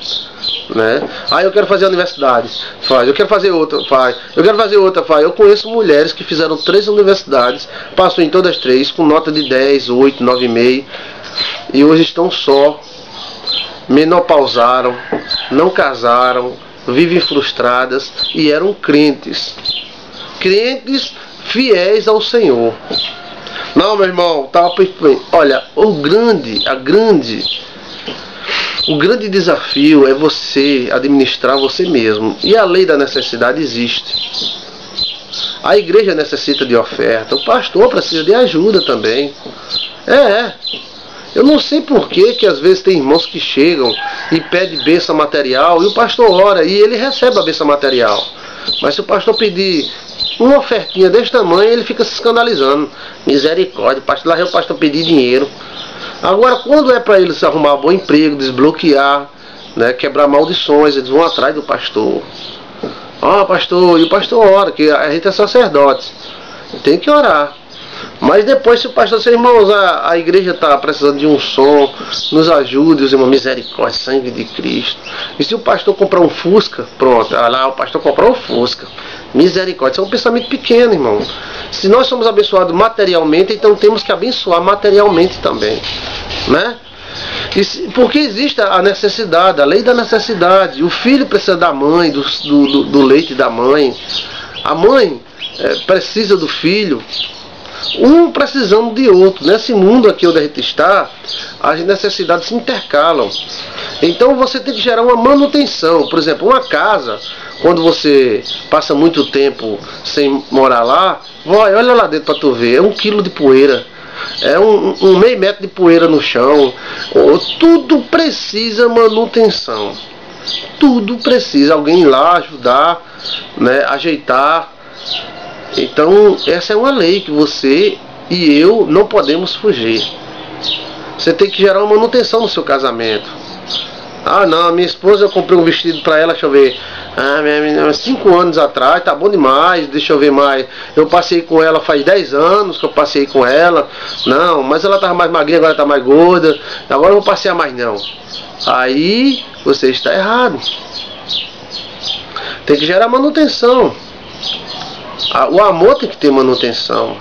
né? Ah, eu quero fazer a universidade, faz. Eu quero fazer outra, faz. Eu quero fazer outra, faz. Eu conheço mulheres que fizeram 3 universidades, passou em todas 3 com nota de 10, 8, 9,5 e hoje estão só, menopausaram, não casaram, vivem frustradas e eram crentes fiéis ao Senhor. Não, meu irmão, tá, olha, o grande desafio é você administrar você mesmo. E a lei da necessidade existe. A igreja necessita de oferta. O pastor precisa de ajuda também. Eu não sei por que às vezes tem irmãos que chegam e pedem bênção material e o pastor ora e ele recebe a bênção material. Mas se o pastor pedir uma ofertinha desse tamanho, ele fica se escandalizando. Misericórdia, lá é o pastor pedir dinheiro. Agora, quando é para eles arrumar um bom emprego, desbloquear, né, quebrar maldições, eles vão atrás do pastor. Pastor, e o pastor ora, que a gente é sacerdote, tem que orar. Mas depois, se o pastor disser, irmãos, a igreja está precisando de um som, nos ajude, os irmãos, misericórdia, sangue de Cristo. E se o pastor comprar um Fusca, pronto, lá o pastor comprou um Fusca. Misericórdia, isso é um pensamento pequeno, irmão. Se nós somos abençoados materialmente, então temos que abençoar materialmente também, né? Porque existe a necessidade, a lei da necessidade. O filho precisa da mãe, do leite da mãe. A mãe precisa do filho. Um precisando de outro. Nesse mundo aqui onde a gente está, as necessidades se intercalam. Então você tem que gerar uma manutenção. Por exemplo, uma casa, quando você passa muito tempo sem morar lá, olha lá dentro para tu ver, é 1 quilo de poeira, é um meio metro de poeira no chão. Tudo precisa manutenção. Tudo precisa alguém ir lá ajudar, né, ajeitar. Então essa é uma lei que você e eu não podemos fugir. Você tem que gerar uma manutenção no seu casamento. Ah não, minha esposa, eu comprei um vestido para ela, deixa eu ver, 5 anos atrás, tá bom demais, deixa eu ver mais. Eu passei com ela faz 10 anos que eu passei com ela. Não, mas ela tava mais magrinha, agora tá mais gorda. Agora eu vou passear mais não. Aí você está errado. Tem que gerar manutenção. O amor tem que ter manutenção.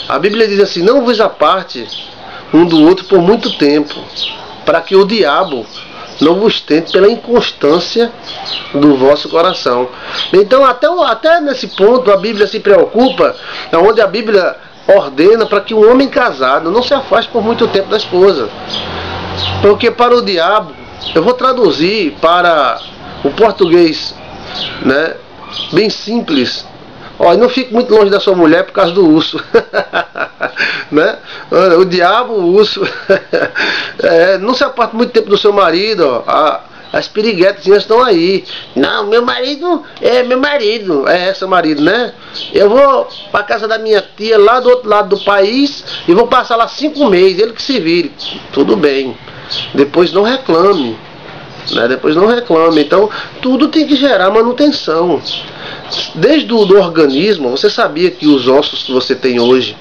A Bíblia diz assim: não vos aparte um do outro por muito tempo, para que o diabo não vos tente pela inconstância do vosso coração. Então até nesse ponto a Bíblia se preocupa, onde a Bíblia ordena para que um homem casado não se afaste por muito tempo da esposa. Porque para o diabo, eu vou traduzir para o português, né, bem simples. Não fique muito longe da sua mulher por causa do urso. Né? O diabo, o urso. Não se aparte muito tempo do seu marido. As piriguetas estão aí. Não, meu marido é meu marido. É seu marido, né? Eu vou para casa da minha tia lá do outro lado do país e vou passar lá 5 meses. Ele que se vire. Tudo bem. Depois não reclame. Né? Depois não reclame. Então tudo tem que gerar manutenção. Desde o organismo, você sabia que os ossos que você tem hoje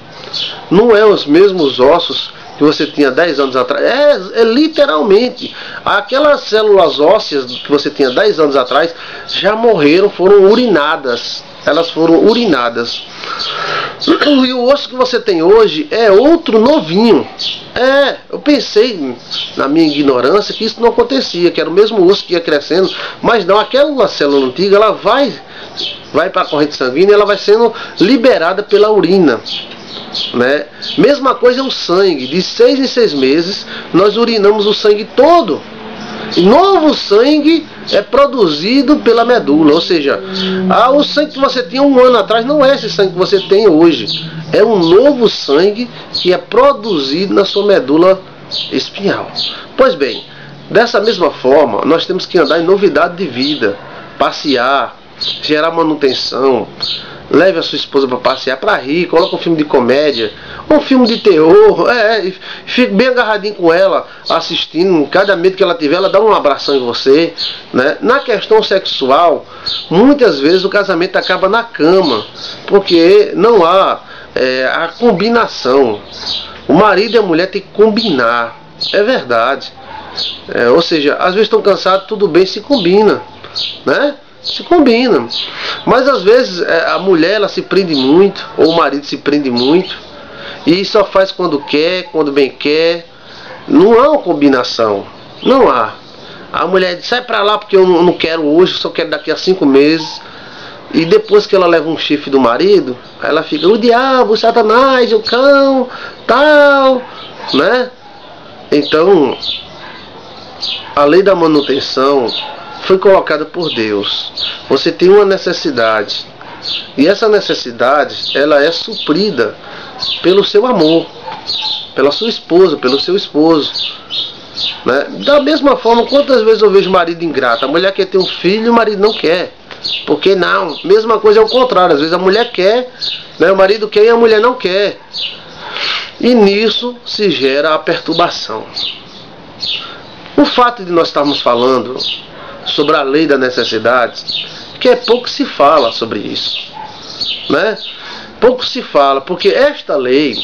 não é os mesmos ossos que você tinha 10 anos atrás? É literalmente. Aquelas células ósseas que você tinha 10 anos atrás já morreram, foram urinadas. Elas foram urinadas. E o osso que você tem hoje é outro novinho. Eu pensei, na minha ignorância, que isso não acontecia, que era o mesmo osso que ia crescendo. Mas não, aquela célula antiga, ela vai para a corrente sanguínea, ela vai sendo liberada pela urina, né? Mesma coisa é o sangue. De 6 em 6 meses nós urinamos o sangue todo. E novo sangue é produzido pela medula. Ou seja, o sangue que você tinha 1 ano atrás não é esse sangue que você tem hoje. É um novo sangue que é produzido na sua medula espinhal. Pois bem, dessa mesma forma nós temos que andar em novidade de vida, passear, gerar manutenção. Leve a sua esposa para passear, para rir, coloca um filme de comédia, um filme de terror, fique bem agarradinho com ela, assistindo. Cada medo que ela tiver, ela dá um abração em você, né? Na questão sexual, muitas vezes o casamento acaba na cama, porque não há a combinação. O marido e a mulher têm que combinar, é verdade. Ou seja, às vezes estão cansados, tudo bem, se combina, né? Se combina. Mas às vezes a mulher, ela se prende muito, ou o marido se prende muito, e só faz quando quer, quando bem quer. Não há uma combinação, não há. A mulher diz, sai pra lá porque eu não quero hoje, só quero daqui a 5 meses. E depois que ela leva um chifre do marido, ela fica, o diabo, o Satanás, o cão, tal, né? Então, a lei da manutenção foi colocada por Deus. Você tem uma necessidade, e essa necessidade, ela é suprida pelo seu amor, pela sua esposa, pelo seu esposo, né? Da mesma forma, quantas vezes eu vejo marido ingrato? A mulher quer ter um filho e o marido não quer. Por que não? Mesma coisa é o contrário. Às vezes a mulher quer, né? O marido quer e a mulher não quer. E nisso se gera a perturbação. O fato de nós estarmos falando sobre a lei da necessidade, que é pouco se fala sobre isso, né? Pouco se fala, porque esta lei,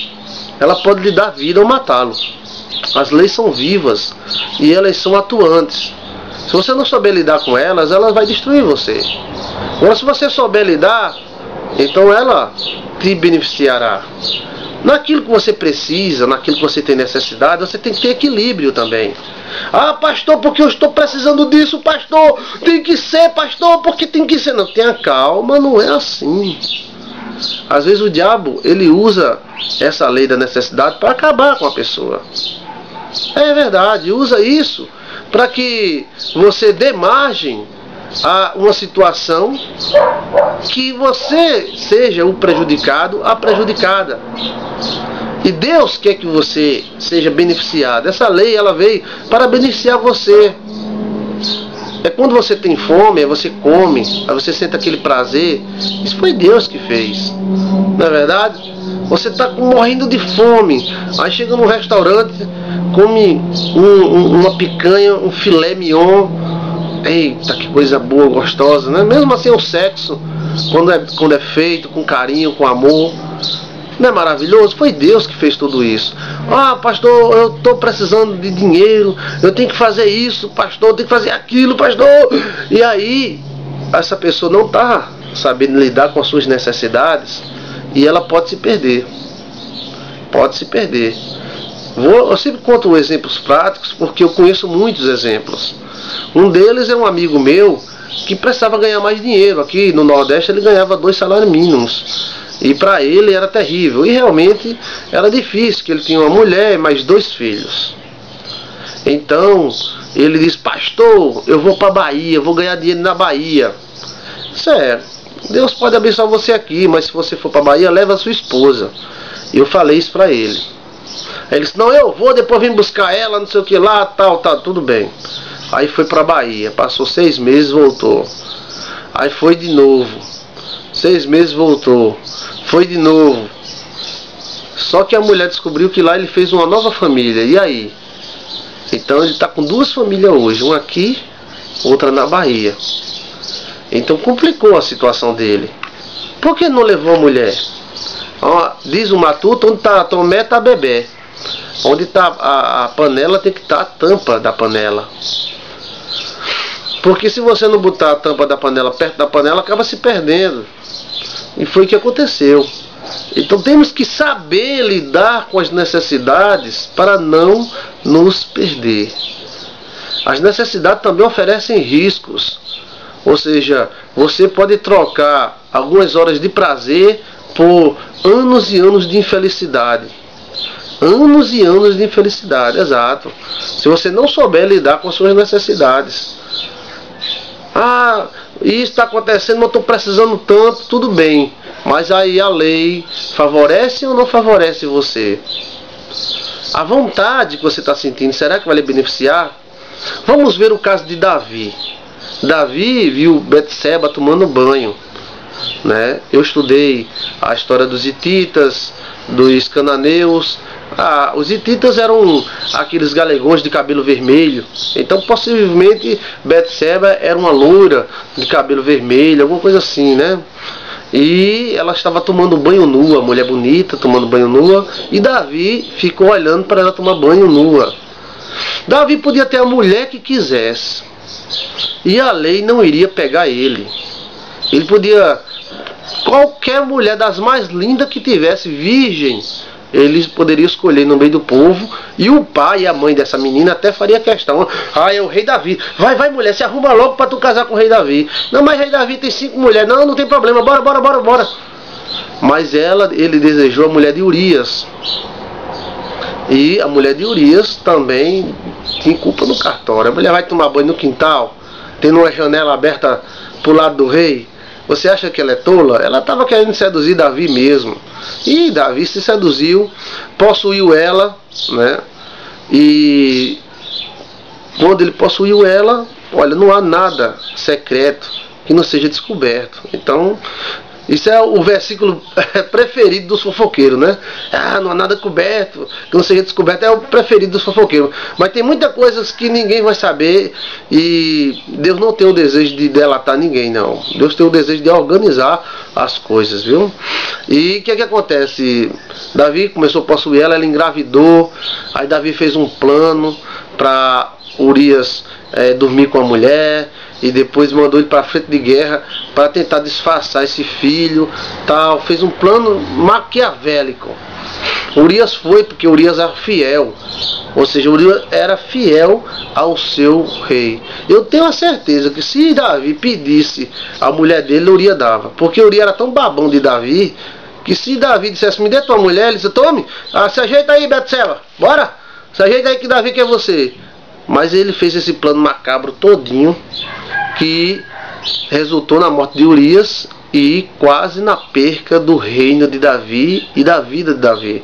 ela pode lhe dar vida ou matá-lo. As leis são vivas e elas são atuantes. Se você não souber lidar com elas, ela vai destruir você. Agora, se você souber lidar, então ela te beneficiará. Naquilo que você precisa, naquilo que você tem necessidade, você tem que ter equilíbrio também. Ah, pastor, porque eu estou precisando disso, pastor, tem que ser, pastor, porque tem que ser. Não, tenha calma, não é assim. Às vezes o diabo, ele usa essa lei da necessidade para acabar com a pessoa. É verdade, usa isso para que você dê margem a uma situação que você seja o prejudicado, a prejudicada. E Deus quer que você seja beneficiado. Essa lei, ela veio para beneficiar você. É quando você tem fome, aí você come, aí você sente aquele prazer. Isso foi Deus que fez. Não é verdade? Você está morrendo de fome, aí chega num restaurante, come uma picanha, um filé mignon. Eita, que coisa boa, gostosa, né? Mesmo assim o sexo, quando é feito com carinho, com amor, não é maravilhoso? Foi Deus que fez tudo isso. Ah, pastor, eu estou precisando de dinheiro, eu tenho que fazer isso, pastor, eu tenho que fazer aquilo, pastor. E aí, essa pessoa não está sabendo lidar com as suas necessidades e ela pode se perder. Pode se perder. Eu sempre conto exemplos práticos porque eu conheço muitos exemplos. Um deles é um amigo meu que precisava ganhar mais dinheiro. Aqui no Nordeste ele ganhava 2 salários mínimos. E para ele era terrível. E realmente era difícil, que ele tinha uma mulher e mais 2 filhos. Então ele disse, pastor, eu vou para Bahia, eu vou ganhar dinheiro na Bahia. Sério, Deus pode abençoar você aqui, mas se você for para Bahia, leva a sua esposa. E eu falei isso para ele. Aí ele disse, não, eu vou, depois vim buscar ela, não sei o que lá, tal, tudo bem. Aí foi para Bahia, passou 6 meses, voltou. Aí foi de novo, 6 meses, voltou. Foi de novo. Só que a mulher descobriu que lá ele fez uma nova família. E aí? Então ele está com 2 famílias hoje, uma aqui, outra na Bahia. Então complicou a situação dele. Por que não levou a mulher? Diz o matuto, onde está a Tomé está a Bebé. Onde está a panela tem que estar a tampa da panela. Porque se você não botar a tampa da panela perto da panela, acaba se perdendo. E foi o que aconteceu. Então temos que saber lidar com as necessidades para não nos perder. As necessidades também oferecem riscos. Ou seja, você pode trocar algumas horas de prazer por anos e anos de infelicidade. Anos e anos de infelicidade, exato. Se você não souber lidar com as suas necessidades. Ah, isso está acontecendo, mas eu estou precisando tanto, tudo bem. Mas aí a lei favorece ou não favorece você? A vontade que você está sentindo, será que vai lhe beneficiar? Vamos ver o caso de Davi. Davi viu Betseba tomando banho, né? Eu estudei a história dos hititas, dos cananeus. Os hititas eram aqueles galegões de cabelo vermelho. Então possivelmente Betseba era uma loura de cabelo vermelho, alguma coisa assim, né? E ela estava tomando banho nua, mulher bonita tomando banho nua, e Davi ficou olhando para ela tomar banho nua. Davi podia ter a mulher que quisesse, e a lei não iria pegar ele. Ele podia, qualquer mulher das mais lindas que tivesse, virgem, ele poderia escolher no meio do povo, e o pai e a mãe dessa menina até faria questão. Ah, é o rei Davi. Vai mulher, se arruma logo para tu casar com o rei Davi. Não, mas o rei Davi tem 5 mulheres. Não tem problema, bora. Mas ele desejou a mulher de Urias. E a mulher de Urias também tinha culpa no cartório. A mulher vai tomar banho no quintal, tendo uma janela aberta pro lado do rei. Você acha que ela é tola? Ela estava querendo seduzir Davi mesmo. E Davi se seduziu, possuiu ela, né? E quando ele possuiu ela, olha, não há nada secreto que não seja descoberto. Então, isso é o versículo preferido dos fofoqueiros, né? Ah, não há nada coberto que não seja descoberto, é o preferido dos fofoqueiros. Mas tem muitas coisas que ninguém vai saber, e Deus não tem o desejo de delatar ninguém, não. Deus tem o desejo de organizar as coisas, viu? E o que acontece? Davi começou a possuir ela, ela engravidou, aí Davi fez um plano para Urias dormir com a mulher, e depois mandou ele para frente de guerra para tentar disfarçar esse filho, tal. Fez um plano maquiavélico. Urias foi porque Urias era fiel, ou seja, Urias era fiel ao seu rei. Eu tenho a certeza que se Davi pedisse a mulher dele, Urias dava, porque Urias era tão babão de Davi, que se Davi dissesse, me dê tua mulher, ele disse, tome, se ajeita aí, Betseba, bora, se ajeita aí que Davi quer você. Mas ele fez esse plano macabro todinho, que resultou na morte de Urias e quase na perca do reino de Davi e da vida de Davi.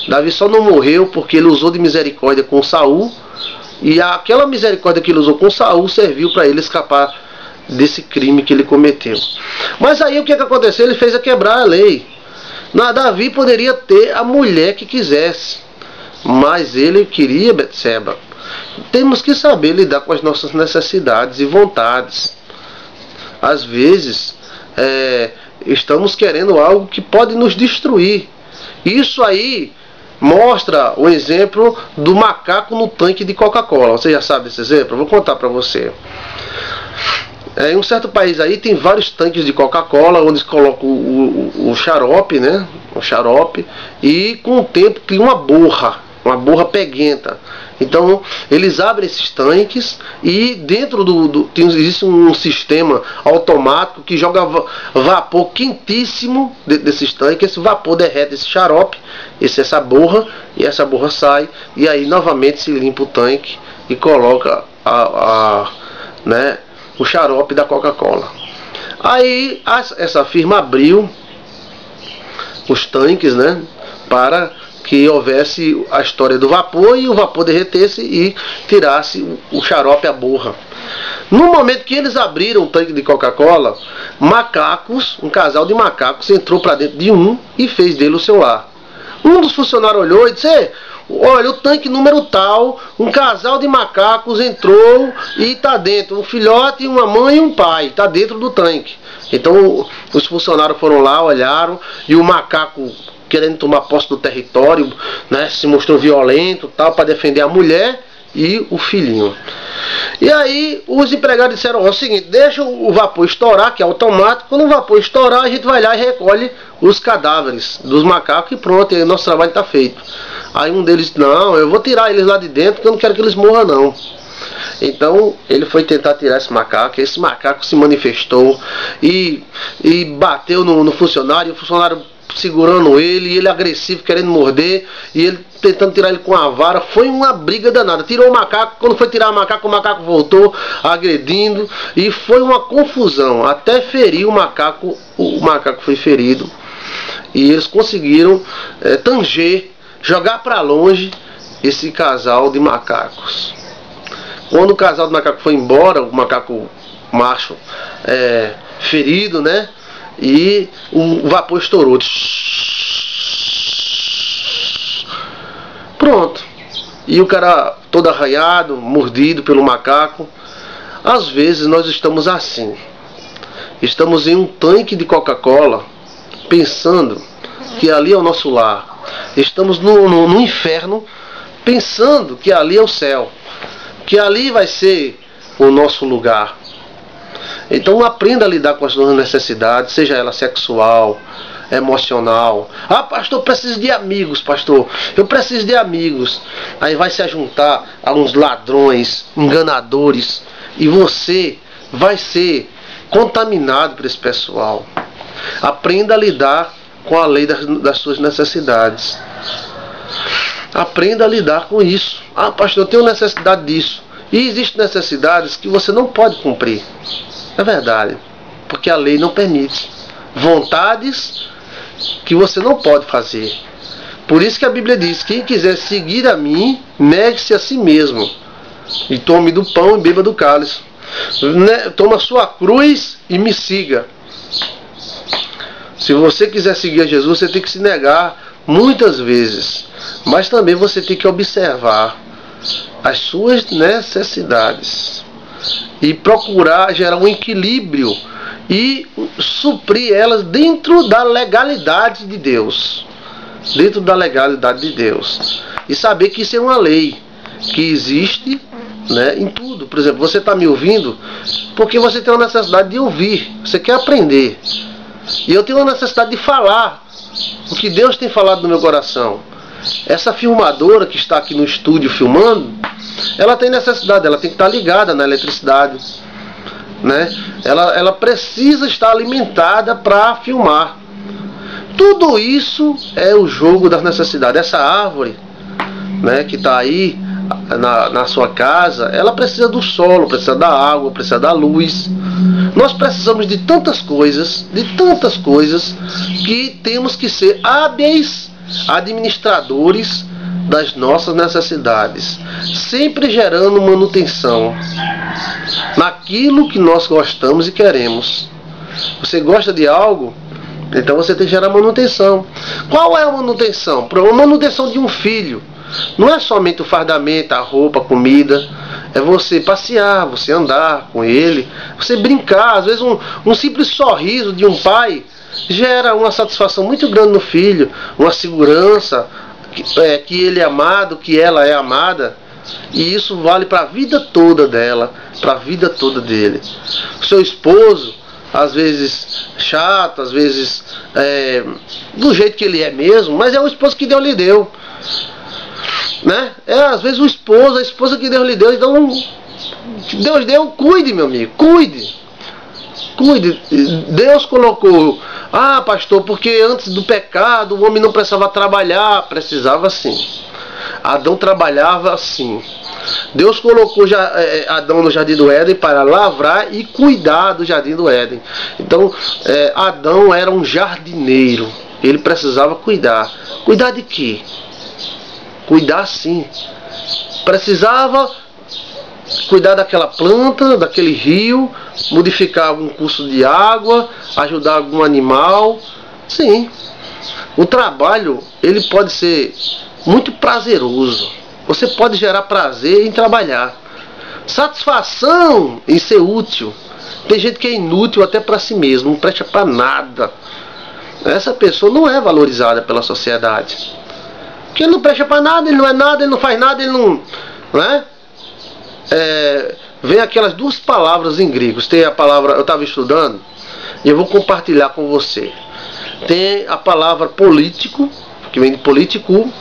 Davi só não morreu porque ele usou de misericórdia com Saul, e aquela misericórdia que ele usou com Saul serviu para ele escapar desse crime que ele cometeu. Mas aí o que aconteceu? Ele fez quebrar a lei. Davi poderia ter a mulher que quisesse, mas ele queria Betseba. Temos que saber lidar com as nossas necessidades e vontades. Às vezes estamos querendo algo que pode nos destruir. Isso aí mostra o exemplo do macaco no tanque de Coca-Cola. Você já sabe esse exemplo? Eu vou contar para você. Em um certo país aí tem vários tanques de Coca-Cola, onde eles colocam o xarope, né? O xarope, e com o tempo cria uma borra peguenta. Então eles abrem esses tanques, e dentro existe um sistema automático que joga vapor quentíssimo desses tanques. Esse vapor derrete esse xarope, essa borra, e essa borra sai, e aí novamente se limpa o tanque e coloca o xarope da Coca-Cola. Aí essa firma abriu os tanques, né, para que houvesse a história do vapor, e o vapor derretesse e tirasse o xarope, a borra. No momento que eles abriram o tanque de Coca-Cola, um casal de macacos entrou para dentro de um e fez dele o seu lar. Um dos funcionários olhou e disse, olha, o tanque número tal, um casal de macacos entrou e está dentro, um filhote, uma mãe e um pai, está dentro do tanque. Então os funcionários foram lá, olharam, e o macaco, querendo tomar posse do território, né, se mostrou violento, tal, para defender a mulher e o filhinho. E aí os empregados disseram, o seguinte, deixa o vapor estourar, que é automático. Quando o vapor estourar, a gente vai lá e recolhe os cadáveres dos macacos, e pronto, e nosso trabalho está feito. Aí um deles disse, não, eu vou tirar eles lá de dentro, porque eu não quero que eles morram não. Então ele foi tentar tirar esse macaco se manifestou e bateu no funcionário, e o funcionário segurando ele agressivo, querendo morder, e ele tentando tirar ele com a vara. Foi uma briga danada. Tirou o macaco, quando foi tirar o macaco voltou agredindo, e foi uma confusão, até ferir o macaco foi ferido, e eles conseguiram tanger, jogar para longe esse casal de macacos. Quando o casal de macacos foi embora, o macaco macho ferido, né? E o vapor estourou. Pronto. E o cara todo arranhado, mordido pelo macaco. Às vezes nós estamos assim. Estamos em um tanque de Coca-Cola, pensando que ali é o nosso lar. Estamos no inferno, pensando que ali é o céu. que ali vai ser o nosso lugar. Então aprenda a lidar com as suas necessidades, seja ela sexual, emocional. Ah, pastor, eu preciso de amigos, pastor. Eu preciso de amigos. Aí vai se juntar a uns ladrões, enganadores, e você vai ser contaminado por esse pessoal. Aprenda a lidar com a lei das suas necessidades. Aprenda a lidar com isso. Ah, pastor, eu tenho necessidade disso. E existem necessidades que você não pode cumprir. É verdade, porque a lei não permite. Vontades que você não pode fazer. Por isso que a Bíblia diz: quem quiser seguir a mim, negue-se a si mesmo, e tome do pão e beba do cálice. Toma a sua cruz e me siga. Se você quiser seguir a Jesus, você tem que se negar muitas vezes, mas também você tem que observar as suas necessidades e procurar gerar um equilíbrio e suprir elas dentro da legalidade de Deus. Dentro da legalidade de Deus. E saber que isso é uma lei que existe, né, em tudo. Por exemplo, você está me ouvindo porque você tem uma necessidade de ouvir. Você quer aprender. E eu tenho uma necessidade de falar o que Deus tem falado no meu coração. Essa filmadora que está aqui no estúdio filmando, ela tem necessidade, ela tem que estar ligada na eletricidade, né? Ela precisa estar alimentada para filmar. Tudo isso é o jogo das necessidades. Essa árvore, né, que está aí na sua casa, ela precisa do solo, precisa da água, precisa da luz. Nós precisamos de tantas coisas, que temos que ser hábeis administradores das nossas necessidades, sempre gerando manutenção naquilo que nós gostamos e queremos. Você gosta de algo? Então você tem que gerar manutenção. Qual é a manutenção? A manutenção de um filho não é somente o fardamento, a roupa, a comida. É você passear, você andar com ele, você brincar. Às vezes um simples sorriso de um pai gera uma satisfação muito grande no filho, uma segurança, que ele é amado, que ela é amada. E isso vale para a vida toda dela, para a vida toda dele. O seu esposo, às vezes chato, às vezes do jeito que ele é mesmo, mas é o esposo que Deus lhe deu, né? Às vezes a esposa que Deus lhe deu. Então, Deus deu, cuide, meu amigo, cuide. Deus colocou: ah, pastor, porque antes do pecado o homem não precisava trabalhar. Precisava sim. Adão trabalhava sim. Deus colocou Adão no jardim do Éden para lavrar e cuidar do jardim do Éden. Então Adão era um jardineiro. Ele precisava cuidar. Cuidar de quê? Cuidar sim. Precisava cuidar daquela planta, daquele rio, modificar algum curso de água, ajudar algum animal. Sim. O trabalho, ele pode ser muito prazeroso. Você pode gerar prazer em trabalhar, satisfação em ser útil. Tem gente que é inútil até para si mesmo, não presta para nada. Essa pessoa não é valorizada pela sociedade, porque ele não presta para nada, ele não é nada, ele não faz nada, ele não é? Vem aquelas duas palavras em grego. Tem a palavra, eu estava estudando e eu vou compartilhar com você. Tem a palavra político, que vem de político,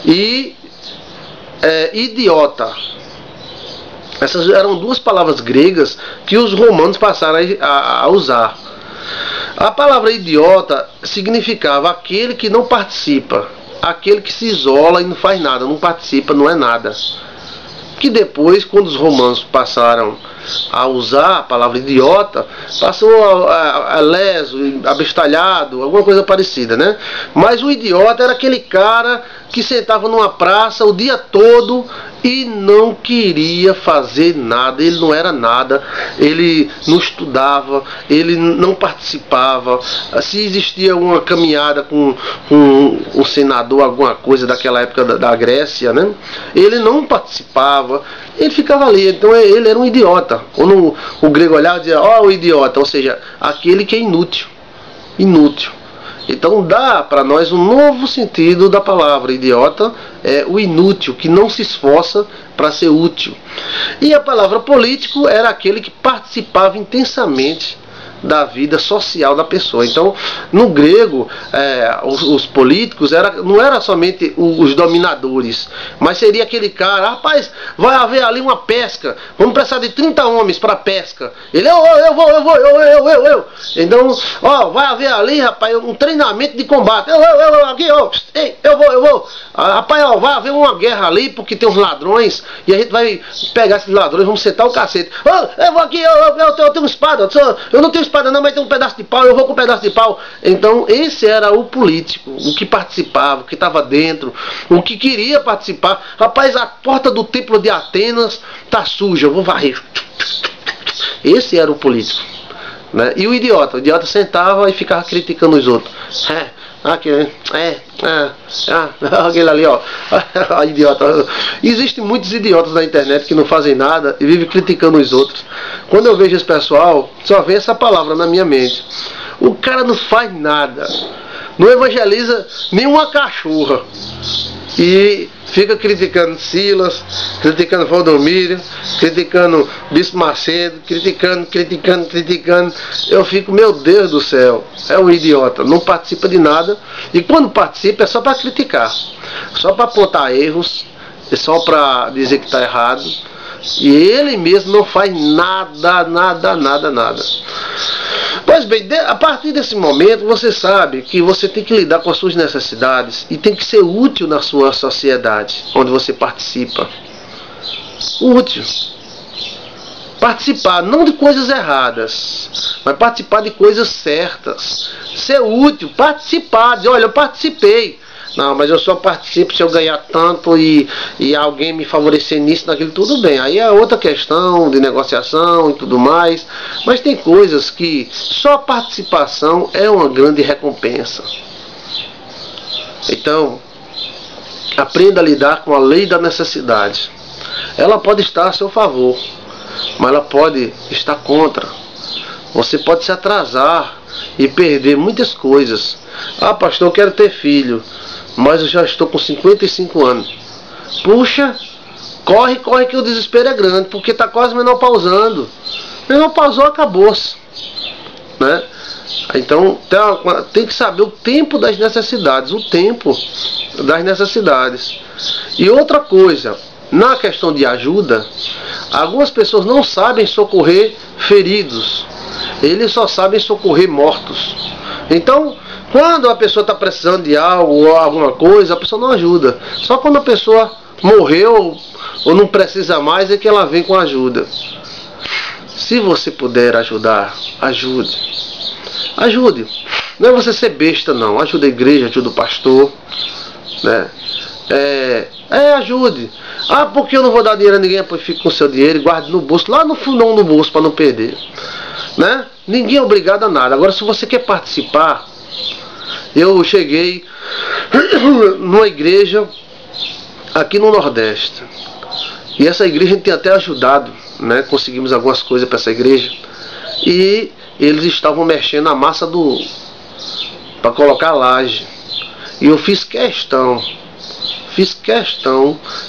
e idiota. Essas eram duas palavras gregas que os romanos passaram a usar. A palavra idiota significava aquele que não participa, aquele que se isola e não faz nada, não participa, não é nada. Que depois, quando os romanos passaram a usar a palavra idiota, passou a leso, abestalhado, alguma coisa parecida, né? Mas o idiota era aquele cara que sentava numa praça o dia todo e não queria fazer nada. Ele não era nada, ele não estudava, ele não participava. Se existia uma caminhada com um senador, alguma coisa daquela época da Grécia, né? Ele não participava, ele ficava ali. Então ele era um idiota. Quando o grego olhava e dizia: ó, o idiota, ou seja, aquele que é inútil. Então dá para nós um novo sentido da palavra. Idiota é o inútil, que não se esforça para ser útil. E a palavra político era aquele que participava intensamente da vida social da pessoa. Então, no grego, os políticos não era somente os dominadores, mas seria aquele cara: rapaz, vai haver ali uma pesca, vamos precisar de 30 homens para pesca. Ele: eu vou. Então, vai haver ali, rapaz, um treinamento de combate. Eu vou. Rapaz, vai haver uma guerra ali, porque tem uns ladrões, e a gente vai pegar esses ladrões, vamos sentar o cacete. Eu vou aqui, eu tenho espada, eu não tenho espada não, mas tem um pedaço de pau, eu vou com um pedaço de pau. Então esse era o político, o que participava, o que estava dentro, o que queria participar. Rapaz, a porta do templo de Atenas tá suja, eu vou varrer. Esse era o político, né? E o idiota sentava e ficava criticando os outros. Aquele ali, ó. Idiota. Existem muitos idiotas na internet que não fazem nada e vivem criticando os outros. Quando eu vejo esse pessoal, só vem essa palavra na minha mente: o cara não faz nada, não evangeliza nenhuma cachorra e fica criticando Silas, criticando Valdomiro, criticando Bispo Macedo, criticando. Eu fico: meu Deus do céu, é um idiota, não participa de nada, e quando participa é só para criticar, só para apontar erros, é só para dizer que está errado, e ele mesmo não faz nada. Pois bem, a partir desse momento você sabe que você tem que lidar com as suas necessidades e tem que ser útil na sua sociedade onde você participa. Útil. Participar não de coisas erradas, mas participar de coisas certas. Ser útil, participar, dizer: olha, eu participei. Não, mas eu só participo se eu ganhar tanto e alguém me favorecer nisso, naquilo, tudo bem. Aí é outra questão de negociação e tudo mais. Mas tem coisas que só a participação é uma grande recompensa. Então, aprenda a lidar com a lei da necessidade. Ela pode estar a seu favor, mas ela pode estar contra. Você pode se atrasar e perder muitas coisas. Ah, pastor, eu quero ter filho, mas eu já estou com 55 anos. Puxa, corre que o desespero é grande, porque está quase menopausando. Menopausou, acabou-se, né? Então tem que saber o tempo das necessidades, o tempo das necessidades. E outra coisa, na questão de ajuda, algumas pessoas não sabem socorrer feridos, eles só sabem socorrer mortos. Então, quando a pessoa está precisando de algo ou alguma coisa, a pessoa não ajuda. Só quando a pessoa morreu ou não precisa mais é que ela vem com ajuda. Se você puder ajudar, ajude. Ajude. Não é você ser besta, não. Ajude a igreja, ajude o pastor, né? Ajude. Ah, porque eu não vou dar dinheiro a ninguém? Pois fique com o seu dinheiro e guarde no bolso, lá no fundão do bolso, para não perder, né? Ninguém é obrigado a nada. Agora, se você quer participar, eu cheguei numa igreja aqui no Nordeste, e essa igreja a gente tem até ajudado, né? Conseguimos algumas coisas para essa igreja, e eles estavam mexendo na massa para colocar a laje, e eu fiz questão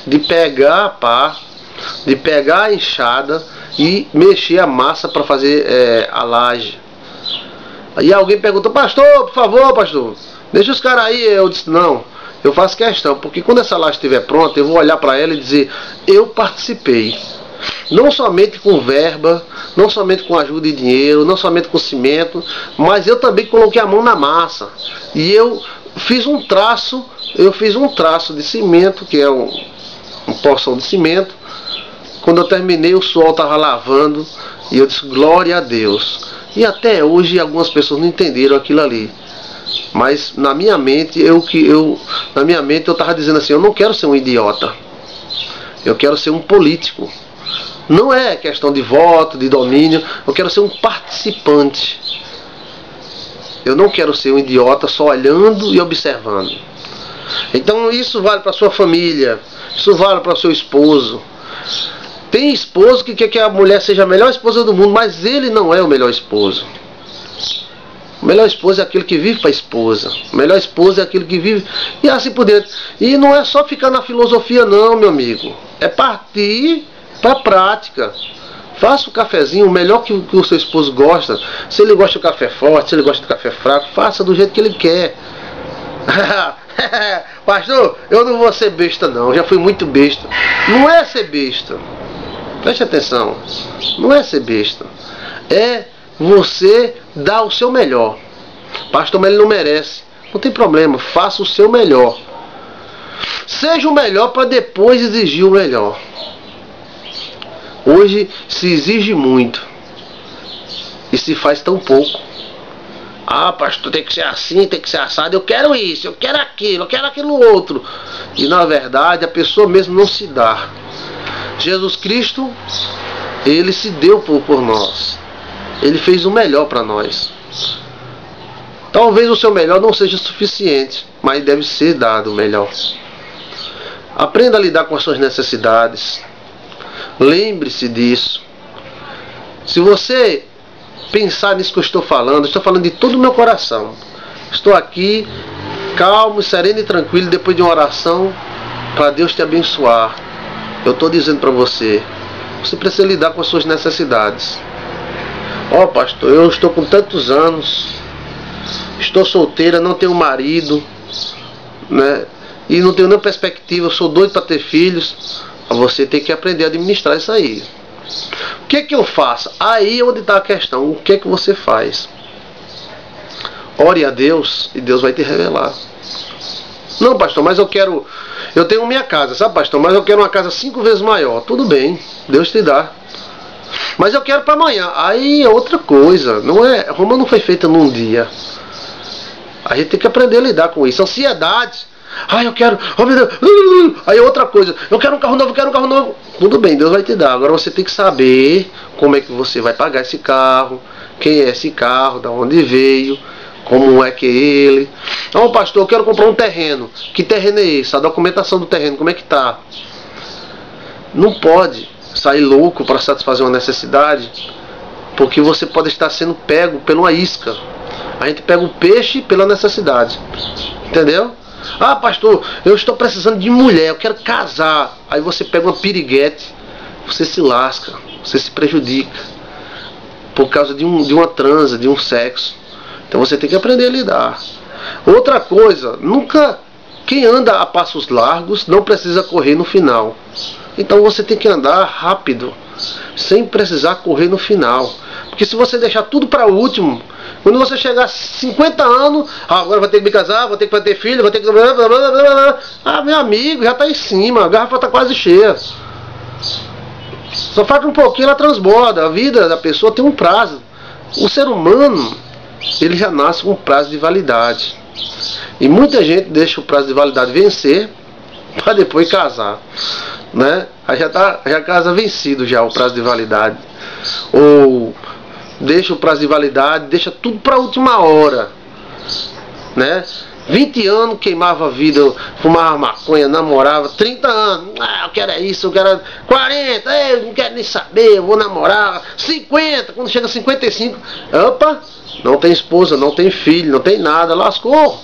de pegar a pá, de pegar a enxada e mexer a massa para fazer a laje. Aí alguém perguntou: pastor, por favor, pastor, deixa os caras aí. Eu disse: não, eu faço questão, porque quando essa laje estiver pronta, eu vou olhar para ela e dizer: eu participei. Não somente com verba, não somente com ajuda de dinheiro, não somente com cimento, mas eu também coloquei a mão na massa. E eu fiz um traço de cimento, que é uma porção de cimento. Quando eu terminei, o sol estava lavando, e eu disse: glória a Deus. E até hoje algumas pessoas não entenderam aquilo ali. Mas na minha mente eu estava dizendo assim: eu não quero ser um idiota, eu quero ser um político. Não é questão de voto, de domínio, eu quero ser um participante. Eu não quero ser um idiota só olhando e observando. Então isso vale para sua família, isso vale para seu esposo. Tem esposo que quer que a mulher seja a melhor esposa do mundo, mas ele não é o melhor esposo. O melhor esposo é aquele que vive para a esposa. O melhor esposo é aquele que vive, e assim por dentro. E não é só ficar na filosofia não, meu amigo. É partir para a prática. Faça o cafezinho, o melhor que o seu esposo gosta. Se ele gosta do café forte, se ele gosta do café fraco, faça do jeito que ele quer. Pastor, eu não vou ser besta não, já fui muito besta. Não é ser besta. Preste atenção. Não é ser besta. É você dar o seu melhor. Pastor, mas ele não merece. Não tem problema, faça o seu melhor. Seja o melhor para depois exigir o melhor. Hoje se exige muito e se faz tão pouco. Ah, pastor, tem que ser assim, tem que ser assado. Eu quero isso, eu quero aquilo outro. E na verdade a pessoa mesmo não se dá. Jesus Cristo, ele se deu por nós. Ele fez o melhor para nós. Talvez o seu melhor não seja suficiente, mas deve ser dado o melhor. Aprenda a lidar com as suas necessidades. Lembre-se disso. Se você pensar nisso que eu estou falando de todo o meu coração. Estou aqui, calmo, sereno e tranquilo, depois de uma oração, para Deus te abençoar. Eu estou dizendo para você, você precisa lidar com as suas necessidades. Ó, pastor, eu estou com tantos anos, estou solteira, não tenho marido, né? E não tenho nenhuma perspectiva, eu sou doido para ter filhos. Você tem que aprender a administrar isso aí. O que é que eu faço? Aí é onde está a questão. O que é que você faz? Ore a Deus e Deus vai te revelar. Não, pastor, mas eu tenho minha casa, sabe, pastor? Mas eu quero uma casa 5 vezes maior. Tudo bem, Deus te dá. Mas eu quero para amanhã. Aí é outra coisa. Não é, Roma não foi feita num dia. A gente tem que aprender a lidar com isso. Ansiedade. Ai, eu quero, oh meu Deus. Aí é outra coisa. Eu quero um carro novo, Tudo bem, Deus vai te dar. Agora você tem que saber como é que você vai pagar esse carro, quem é esse carro, da onde veio, como é que é ele. Então, pastor, eu quero comprar um terreno. Que terreno é esse? A documentação do terreno, como é que tá? Não pode sair louco para satisfazer uma necessidade, porque você pode estar sendo pego por uma isca. A gente pega o peixe pela necessidade. Entendeu? Ah, pastor, eu estou precisando de mulher, eu quero casar. Aí você pega uma piriguete, você se lasca, você se prejudica por causa de uma transa, de um sexo. Então você tem que aprender a lidar. Outra coisa, quem anda a passos largos não precisa correr no final. Então você tem que andar rápido, sem precisar correr no final. Porque se você deixar tudo para o último, quando você chegar a 50 anos, agora vou ter que me casar, vou ter que ter filho, vou ter que... Ah, meu amigo, já está em cima, a garrafa está quase cheia. Só falta um pouquinho, ela transborda. A vida da pessoa tem um prazo. O ser humano, ele já nasce com um prazo de validade. E muita gente deixa o prazo de validade vencer para depois casar, né? Aí já casa vencido já o prazo de validade. Ou deixa o prazo de validade, deixa tudo para a última hora, né? 20 anos queimava a vida, fumava maconha, namorava. 30 anos, eu quero isso, eu quero 40, eu não quero nem saber, eu vou namorar. 50, quando chega a 55, opa, não tem esposa, não tem filho, não tem nada, lascou.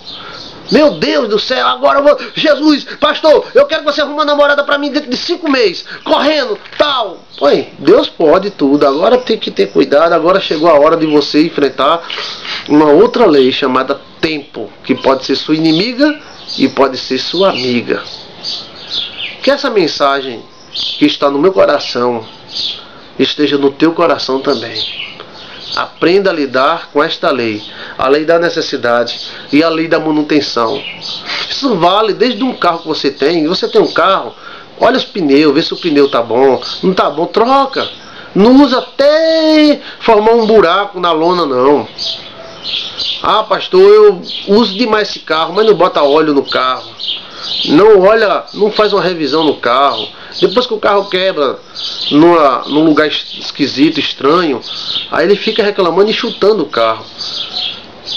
Meu Deus do céu, agora eu vou... Jesus, pastor, eu quero que você arrume uma namorada pra mim dentro de 5 meses, correndo, tal. Oi, Deus pode tudo, agora tem que ter cuidado, agora chegou a hora de você enfrentar uma outra lei chamada tempo, que pode ser sua inimiga e pode ser sua amiga. Que essa mensagem que está no meu coração esteja no teu coração também. Aprenda a lidar com esta lei, a lei da necessidade e a lei da manutenção. Isso vale desde um carro que você tem. Você tem um carro, olha os pneus, vê se o pneu está bom. Não está bom, troca. Não usa até formar um buraco na lona, não. Ah, pastor, eu uso demais esse carro, mas não bota óleo no carro. Não olha, não faz uma revisão no carro. Depois que o carro quebra num lugar esquisito, estranho, aí ele fica reclamando e chutando o carro.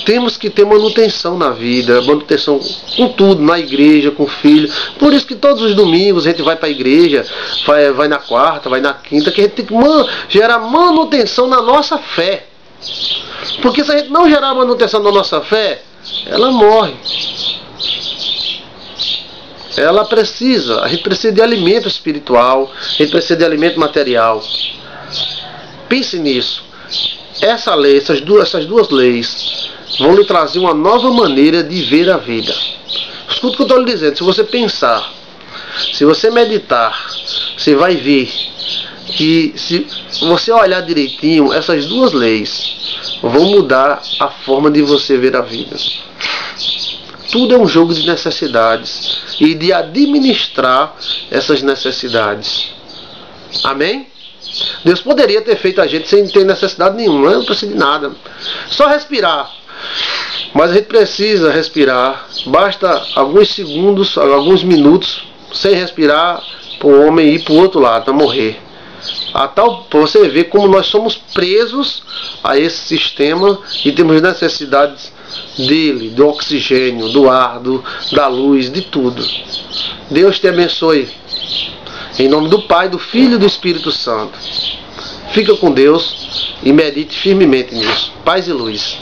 Temos que ter manutenção na vida, manutenção com tudo, na igreja, com o filho. Por isso que todos os domingos a gente vai para a igreja, vai na quarta, vai na quinta, que a gente tem que gerar manutenção na nossa fé. Porque se a gente não gerar manutenção da nossa fé, ela morre. A gente precisa de alimento espiritual, a gente precisa de alimento material. Pense nisso. Essa lei, essas duas leis vão lhe trazer uma nova maneira de ver a vida. Escuta o que eu estou lhe dizendo. Se você pensar, se você meditar, você vai ver que, se você olhar direitinho, essas duas leis vão mudar a forma de você ver a vida. Tudo é um jogo de necessidades e de administrar essas necessidades. Amém? Deus poderia ter feito a gente sem ter necessidade nenhuma, não precisa de nada. Só respirar. Mas a gente precisa respirar. Basta alguns segundos, alguns minutos sem respirar para o homem ir para o outro lado, para morrer. Para você ver como nós somos presos a esse sistema e temos necessidades dele, do oxigênio, do ar, da luz, de tudo. Deus te abençoe. Em nome do Pai, do Filho e do Espírito Santo. Fica com Deus e medite firmemente nisso. Paz e luz.